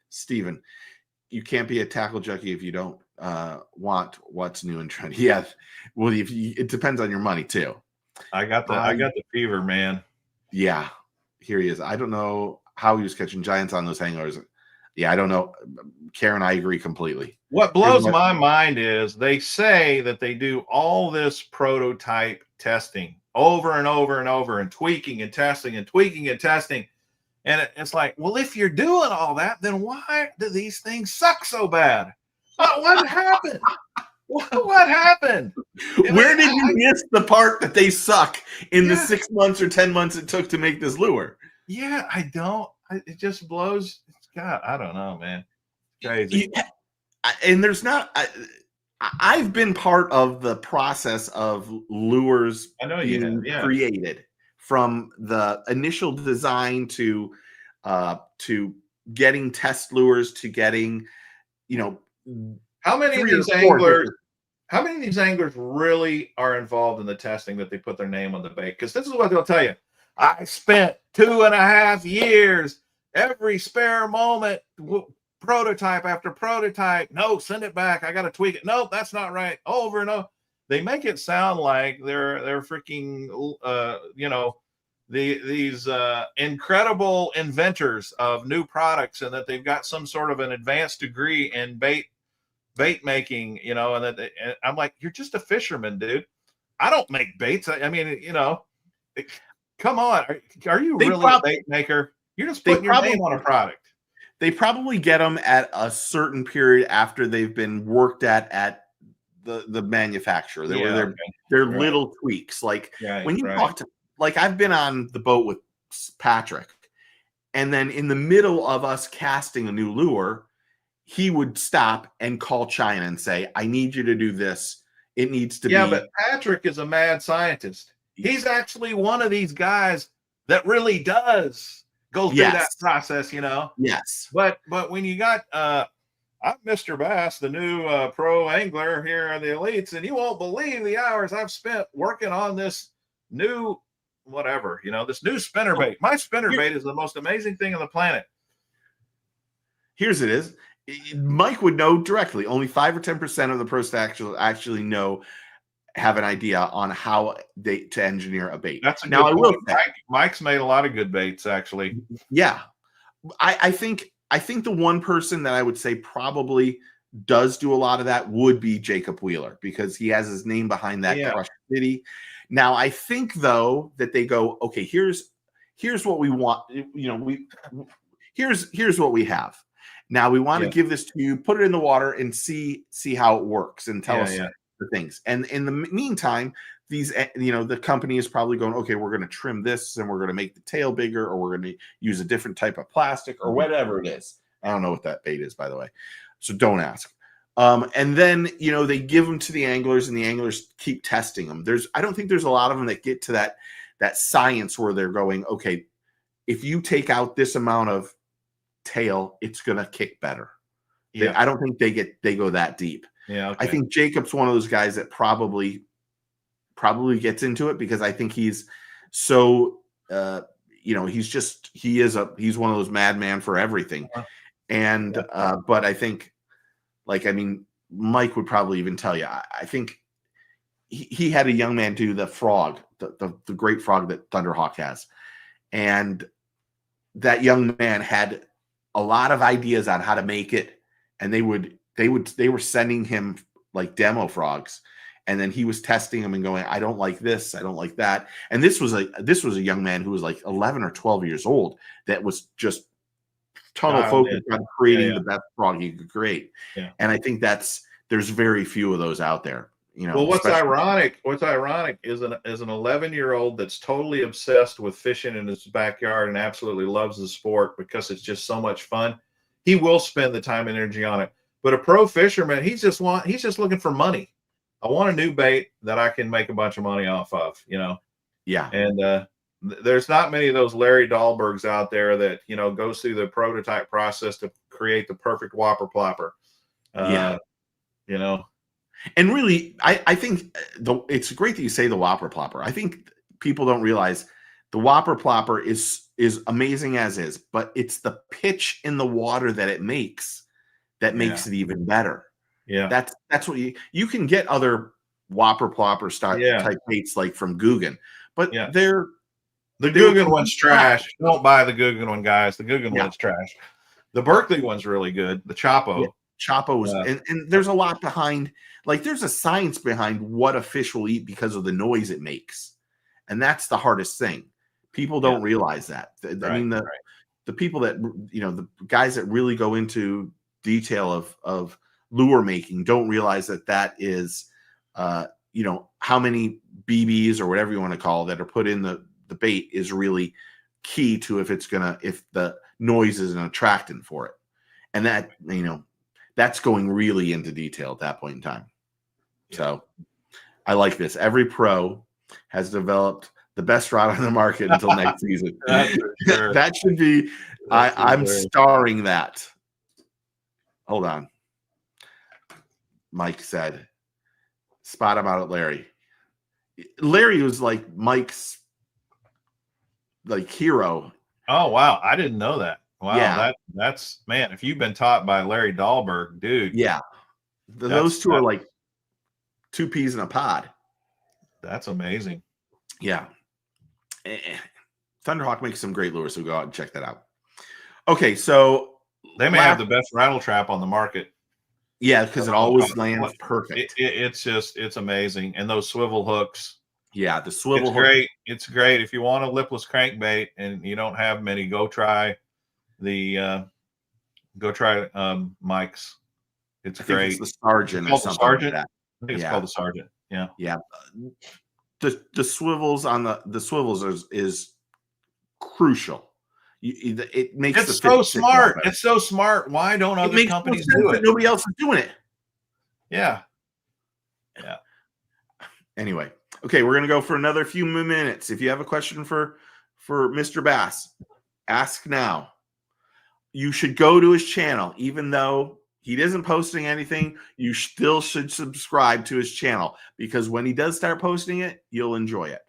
[SPEAKER 1] Steven, you can't be a tackle junkie if you don't want what's new and trendy. Yeah. Well, it depends on your money too.
[SPEAKER 2] I got the fever, man.
[SPEAKER 1] Yeah. Here he is. I don't know how he was catching giants on those hangovers. Yeah, I don't know. Karen, I agree completely.
[SPEAKER 2] What blows my mind is they say that they do all this prototype testing over and over and over, and tweaking and testing and tweaking and testing. And it's like, well, if you're doing all that, then why do these things suck so bad? What happened? What happened?
[SPEAKER 1] Where did you miss the part that they suck in the 6 months or 10 months it took to make this lure?
[SPEAKER 2] Yeah, I don't. It just blows. God, I don't know, man. Crazy.
[SPEAKER 1] And there's not. I've been part of the process of lures being created, from the initial design to getting test lures to getting,
[SPEAKER 2] how many of these anglers really are involved in the testing that they put their name on the bait? Because this is what they'll tell you. I spent 2.5 years, every spare moment, prototype after prototype. No, send it back. I got to tweak it. Nope, that's not right. Over and over. They make it sound like they're freaking, these incredible inventors of new products, and that they've got some sort of an advanced degree in bait bait making, you know, and I'm like, you're just a fisherman, dude. I don't make baits. I mean, you know, come on. Are you
[SPEAKER 1] They
[SPEAKER 2] really a
[SPEAKER 1] prob
[SPEAKER 2] bait maker? You're just
[SPEAKER 1] they
[SPEAKER 2] putting your
[SPEAKER 1] probably
[SPEAKER 2] name on a product.
[SPEAKER 1] they probably get them at a certain period after they've been worked at the manufacturer. They were
[SPEAKER 2] Yeah.
[SPEAKER 1] their
[SPEAKER 2] Right.
[SPEAKER 1] little tweaks. Like
[SPEAKER 2] Right.
[SPEAKER 1] when you
[SPEAKER 2] Right.
[SPEAKER 1] talk to, like I've been on the boat with Patrick, and then in the middle of us casting a new lure, he would stop and call China and say, I need you to do this. It needs to
[SPEAKER 2] Yeah, but
[SPEAKER 1] be.
[SPEAKER 2] Patrick is a mad scientist. He's actually one of these guys that really does go through that
[SPEAKER 1] Yes.
[SPEAKER 2] process, you know.
[SPEAKER 1] Yes.
[SPEAKER 2] But when you got I'm Mr. Bass, the new pro angler here in the elites, and you won't believe the hours I've spent working on this new whatever, you know, this new spinnerbait. My spinnerbait is the most amazing thing on the planet.
[SPEAKER 1] Here's it is. Mike would know directly. Only 5 or 10% of the pros actually know, have an idea on how to engineer a bait.
[SPEAKER 2] That's a
[SPEAKER 1] now.
[SPEAKER 2] good
[SPEAKER 1] I will
[SPEAKER 2] point.
[SPEAKER 1] say,
[SPEAKER 2] Mike's made a lot of good baits, actually.
[SPEAKER 1] yeah, I think the one person that I would say probably does do a lot of that would be Jacob Wheeler, because he has his name behind that Crush City. Now, I think though that they go, okay, here's what we want. You know, here's what we have. Now we want to give this to you, put it in the water, and see how it works, and tell us the things. And in the meantime, these, you know, the company is probably going, okay, we're going to trim this, and we're going to make the tail bigger, or we're going to use a different type of plastic, or whatever it is. I don't know what that bait is, by the way, so don't ask. And then, you know, they give them to the anglers, and the anglers keep testing them. I don't think there's a lot of them that get to that science where they're going, okay, if you take out this amount of tail, it's gonna kick better. I don't think they go that deep. I think Jacob's one of those guys that probably gets into it, because I think he's so you know, he's one of those madman for everything. And but I think, like, I mean, Mike would probably even tell you, I think he had a young man do the frog, the great frog that Thunderhawk has, and that young man had a lot of ideas on how to make it, and they were sending him like demo frogs, and then he was testing them and going, I don't like this, I don't like that. And this was a young man who was like 11 or 12 years old that was just tunnel focused on creating the best frog he could create. And I think there's very few of those out there. You know,
[SPEAKER 2] well, what's ironic is an 11-year-old that's totally obsessed with fishing in his backyard and absolutely loves the sport because it's just so much fun. He will spend the time and energy on it. But a pro fisherman, he's just looking for money. I want a new bait that I can make a bunch of money off of, you know.
[SPEAKER 1] Yeah.
[SPEAKER 2] And there's not many of those Larry Dahlbergs out there that, you know, goes through the prototype process to create the perfect whopper plopper. You know.
[SPEAKER 1] And really, I think it's great that you say the whopper plopper. I think people don't realize the whopper plopper is amazing as is, but it's the pitch in the water that it makes that makes it even better.
[SPEAKER 2] Yeah,
[SPEAKER 1] that's what you can get other whopper plopper type baits like from Guggen, but the
[SPEAKER 2] Guggen one's trash. Don't buy the Guggen one, guys. The Guggen one's trash. The Berkeley one's really good. The Chapo.
[SPEAKER 1] Chapo's, and there's a lot behind, like there's a science behind what a fish will eat because of the noise it makes, and that's the hardest thing. People don't realize that. I mean, the people that, you know, the guys that really go into detail of lure making don't realize that is you know, how many BBs or whatever you want to call it that are put in the bait is really key to if the noise is an attractant for it. And that, you know, that's going really into detail at that point in time. So I like this. Every pro has developed the best rod on the market until next season.
[SPEAKER 2] Sure.
[SPEAKER 1] That should be, I'm starring that. Hold on. Mike said, spot him out at Larry. Larry was like Mike's like hero.
[SPEAKER 2] Oh, wow. I didn't know that. Wow.
[SPEAKER 1] Yeah.
[SPEAKER 2] That's, man, if you've been taught by Larry Dahlberg, dude.
[SPEAKER 1] Yeah. Those two are like two peas in a pod.
[SPEAKER 2] That's amazing.
[SPEAKER 1] Yeah. Thunderhawk makes some great lures, so go out and check that out. Okay, so
[SPEAKER 2] they may have the best rattle trap on the market.
[SPEAKER 1] Yeah, because it always lands perfect.
[SPEAKER 2] It's amazing. And those swivel hooks.
[SPEAKER 1] Yeah, the
[SPEAKER 2] It's
[SPEAKER 1] swivel hook.
[SPEAKER 2] great. It's great. If you want a lipless crankbait and you don't have many, go try Mike's. It's
[SPEAKER 1] I think it's
[SPEAKER 2] great.
[SPEAKER 1] the
[SPEAKER 2] It's
[SPEAKER 1] Sergeant or
[SPEAKER 2] called the
[SPEAKER 1] something like
[SPEAKER 2] Sergeant.
[SPEAKER 1] that.
[SPEAKER 2] I think it's
[SPEAKER 1] Yeah,
[SPEAKER 2] called the Sergeant. Yeah.
[SPEAKER 1] yeah. The swivels on the swivels is crucial. It makes the
[SPEAKER 2] It's
[SPEAKER 1] fish
[SPEAKER 2] so
[SPEAKER 1] stick a lot
[SPEAKER 2] smart.
[SPEAKER 1] better.
[SPEAKER 2] It's so smart. Why don't
[SPEAKER 1] It
[SPEAKER 2] other
[SPEAKER 1] makes no
[SPEAKER 2] companies
[SPEAKER 1] sense
[SPEAKER 2] do
[SPEAKER 1] that
[SPEAKER 2] it?
[SPEAKER 1] nobody else is doing it.
[SPEAKER 2] Yeah. Yeah.
[SPEAKER 1] Anyway, okay, we're gonna go for another few minutes. If you have a question for Mr. Bass, ask now. You should go to his channel, even though he isn't posting anything. You still should subscribe to his channel because when he does start posting it, you'll enjoy it.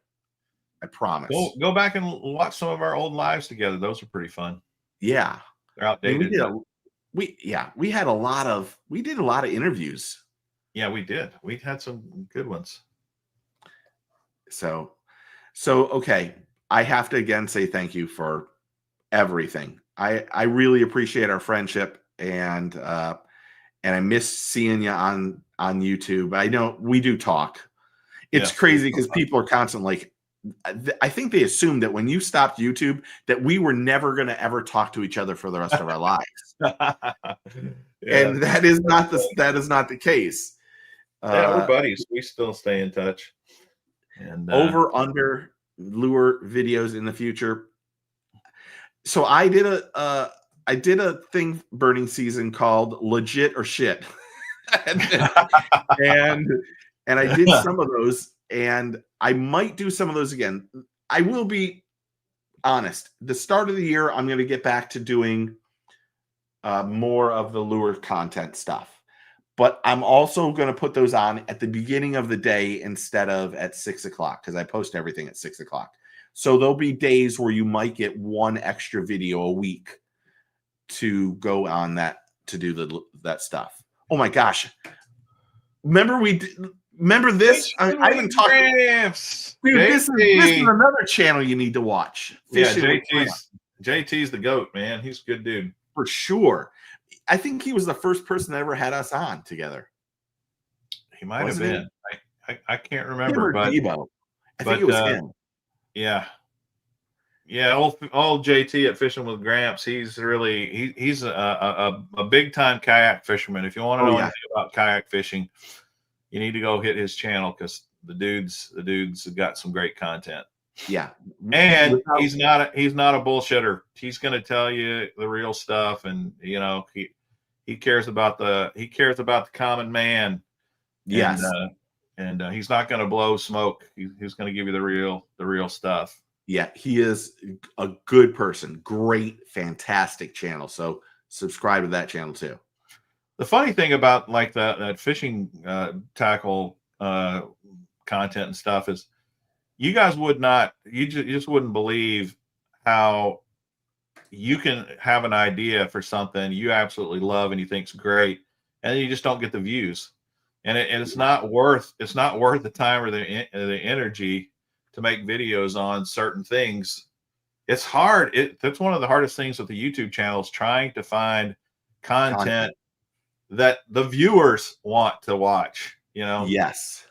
[SPEAKER 1] I promise.
[SPEAKER 2] Go back and watch some of our old lives together. Those are pretty fun.
[SPEAKER 1] Yeah,
[SPEAKER 2] They're
[SPEAKER 1] I mean,
[SPEAKER 2] outdated.
[SPEAKER 1] we did a lot of interviews.
[SPEAKER 2] Yeah, we did. We had some good ones.
[SPEAKER 1] So okay, I have to again say thank you for everything. I really appreciate our friendship, and I miss seeing you on YouTube. I know we do talk. It's
[SPEAKER 2] Yes,
[SPEAKER 1] crazy because people are constantly like, I think they assumed that when you stopped YouTube that we were never going to ever talk to each other for the rest of our lives, and that is not the case.
[SPEAKER 2] Yeah, we're buddies. We still stay in touch. And
[SPEAKER 1] over under lure videos in the future. So I did a thing burning season called Legit or Shit. and I did some of those, and I might do some of those again. I will be honest. The start of the year, I'm going to get back to doing more of the lure content stuff. But I'm also going to put those on at the beginning of the day instead of at 6 o'clock because I post everything at 6 o'clock. So there'll be days where you might get one extra video a week to go on that to do that stuff. Oh my gosh! Remember this? I haven't talked. Dude, this is another channel you need to watch.
[SPEAKER 2] Yeah, JT's the goat, man. He's a good dude
[SPEAKER 1] for sure. I think he was the first person that ever had us on together.
[SPEAKER 2] He might have been. I can't remember, but
[SPEAKER 1] Debo. I think it was him.
[SPEAKER 2] Yeah. Yeah, old JT at Fishing with Gramps. He's really he's a big time kayak fisherman. If you want to know anything about kayak fishing, you need to go hit his channel because the dude's got some great content.
[SPEAKER 1] Yeah,
[SPEAKER 2] and he's not a bullshitter. He's going to tell you the real stuff, and you know he cares about the common man.
[SPEAKER 1] Yes,
[SPEAKER 2] and he's not going to blow smoke. He's going to give you the real stuff.
[SPEAKER 1] Yeah, he is a good person. Great, fantastic channel. So subscribe to that channel too.
[SPEAKER 2] The funny thing about like that fishing tackle content and stuff is you guys you just wouldn't believe how you can have an idea for something you absolutely love and you think's great, and then you just don't get the views, and it's not worth the time or the energy to make videos on certain things. It's hard. That's one of the hardest things with the YouTube channel is trying to find content that the viewers want to watch. You know,
[SPEAKER 1] yes,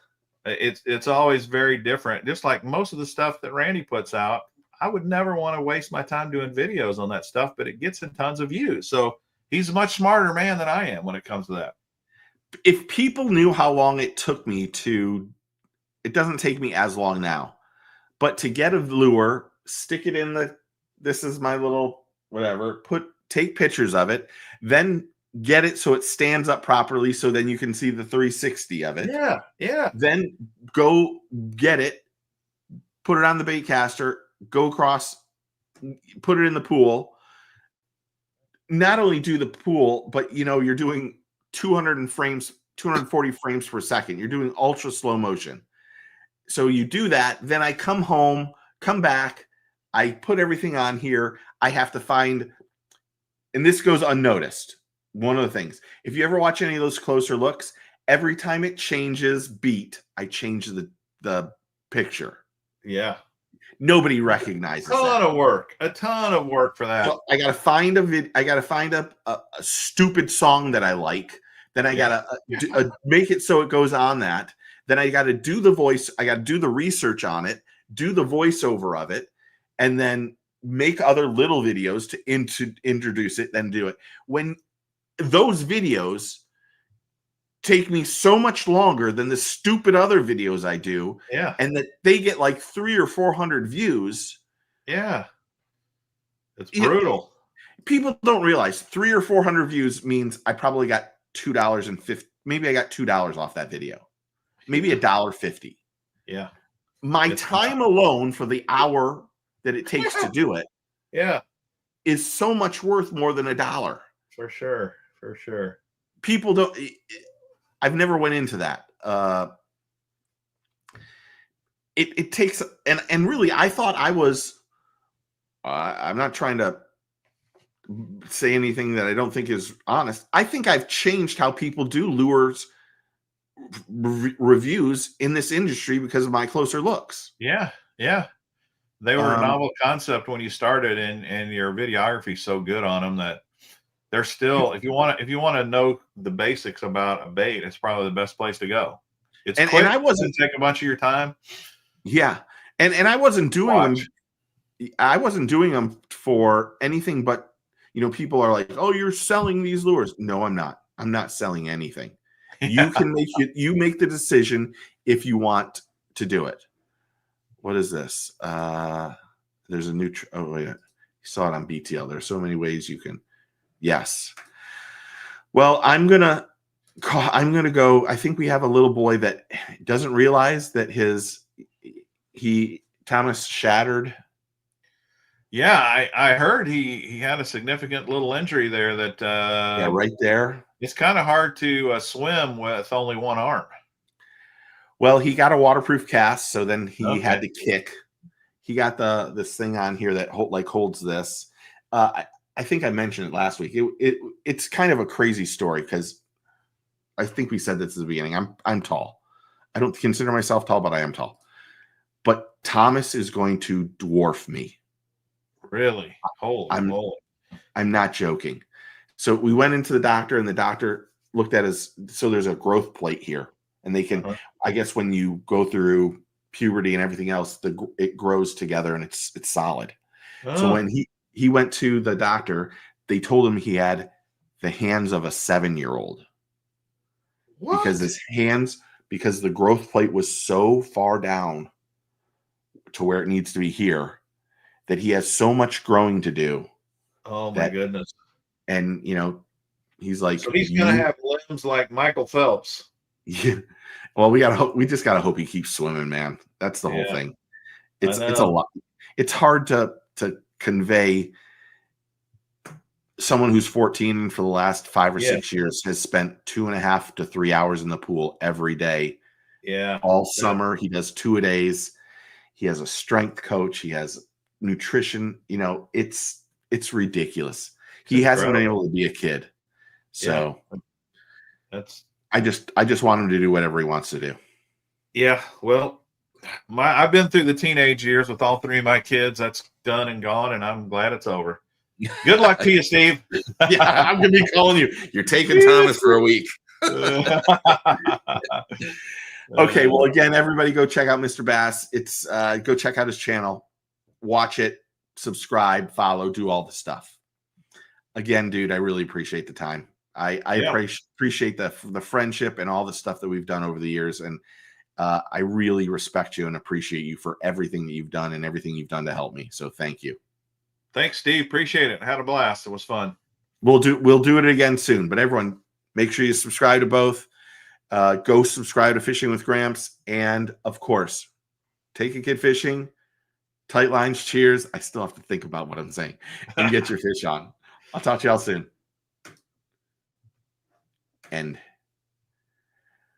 [SPEAKER 2] it's always very different. Just like most of the stuff that Randy puts out, I would never want to waste my time doing videos on that stuff, but it gets in tons of views. So he's a much smarter man than I am when it comes to that.
[SPEAKER 1] If people knew how long it took me it doesn't take me as long now, but to get a lure, stick it in this is my little whatever, take pictures of it, then get it so it stands up properly so then you can see the 360 of it.
[SPEAKER 2] Yeah.
[SPEAKER 1] Then go get it, put it on the bait caster, go across, put it in the pool. Not only do the pool, but you're doing 240 frames per second. You're doing ultra slow motion. So you do that, then I come home, come back, I put everything on here. I have to find, and this goes unnoticed. One of the things, if you ever watch any of those closer looks, every time it changes beat, I change the picture.
[SPEAKER 2] Yeah.
[SPEAKER 1] Nobody recognizes
[SPEAKER 2] a ton of work for that.
[SPEAKER 1] So I gotta find a stupid song that I like Then I gotta make it so it goes on that. Then I got to do the voice. I got to do the research on it, do the voiceover of it, and then make other little videos to introduce it. Then do it. When those videos take me so much longer than the stupid other videos I do,
[SPEAKER 2] Yeah.
[SPEAKER 1] and that they get like 300 or 400 views.
[SPEAKER 2] Yeah. It's brutal.
[SPEAKER 1] People don't realize 300 or 400 views means I probably got $2.50. Maybe I got $2 off that video. Maybe $1.50.
[SPEAKER 2] Yeah.
[SPEAKER 1] My time alone for the hour that it takes to do it,
[SPEAKER 2] yeah,
[SPEAKER 1] is so much worth more than $1.
[SPEAKER 2] For sure. For sure.
[SPEAKER 1] People don't. I've never went into that. It takes and really, I thought I was. I'm not trying to say anything that I don't think is honest. I think I've changed how people do lures reviews in this industry because of my closer looks.
[SPEAKER 2] Yeah. Yeah. They were a novel concept when you started, and your videography so good on them that they're still. If you want to know the basics about a bait, it's probably the best place to go. It's quick.
[SPEAKER 1] And I wasn't
[SPEAKER 2] take a bunch of your time.
[SPEAKER 1] Yeah, and I wasn't doing them. I wasn't doing them for anything but, people are like, "Oh, you're selling these lures." No, I'm not. I'm not selling anything.
[SPEAKER 2] Yeah.
[SPEAKER 1] You can you make the decision if you want to do it. What is this? There's a new. Oh wait, you saw it on BTL. There's so many ways you can. Yes. Well, I'm gonna go. I think we have a little boy that doesn't realize that Thomas shattered.
[SPEAKER 2] Yeah, I heard he had a significant little injury there that
[SPEAKER 1] yeah, right there.
[SPEAKER 2] It's kind of hard to swim with only one arm.
[SPEAKER 1] Well, he got a waterproof cast, so then he had to kick. He got this thing on here that holds this. I think I mentioned it last week. It's kind of a crazy story because I think we said this at the beginning. I'm tall. I don't consider myself tall, but I am tall. But Thomas is going to dwarf me.
[SPEAKER 2] Really? Holy moly.
[SPEAKER 1] I'm not joking. So we went into the doctor, and the doctor looked at so there's a growth plate here. And they can, I guess when you go through puberty and everything else, it grows together and it's solid. So when he went to the doctor, they told him he had the hands of a 7-year-old. Because because the growth plate was so far down to where it needs to be here, that he has so much growing to do.
[SPEAKER 2] Oh my goodness.
[SPEAKER 1] And he's like,
[SPEAKER 2] so he's gonna have limbs like Michael Phelps.
[SPEAKER 1] Yeah. Well, we just gotta hope he keeps swimming, man. That's the whole thing. It's a lot. It's hard to convey someone who's 14 and for the last 5 or 6 years has spent 2.5 to 3 hours in the pool every day.
[SPEAKER 2] Yeah.
[SPEAKER 1] All summer. He does 2-a-days. He has a strength coach. He has nutrition. It's ridiculous. He hasn't been able to be a kid. So I just want him to do whatever he wants to do.
[SPEAKER 2] Yeah. Well, I've been through the teenage years with all 3 of my kids. That's done and gone, and I'm glad it's over. Good luck to you, Steve.
[SPEAKER 1] Yeah, I'm going to be calling you. You're taking Thomas for a week. Okay. Well, again, everybody go check out Mr. Bass. It's go check out his channel, watch it, subscribe, follow, do all the stuff. Again, dude, I really appreciate the time. I appreciate the friendship and all the stuff that we've done over the years. And I really respect you and appreciate you for everything that you've done and everything you've done to help me. So thank you.
[SPEAKER 2] Thanks, Steve. Appreciate it. Had a blast. It was fun.
[SPEAKER 1] We'll do it again soon. But everyone, make sure you subscribe to both. Go subscribe to Fishing with Gramps. And of course, take a kid fishing. Tight lines, cheers. I still have to think about what I'm saying. And get your fish on. I'll talk to y'all soon. End.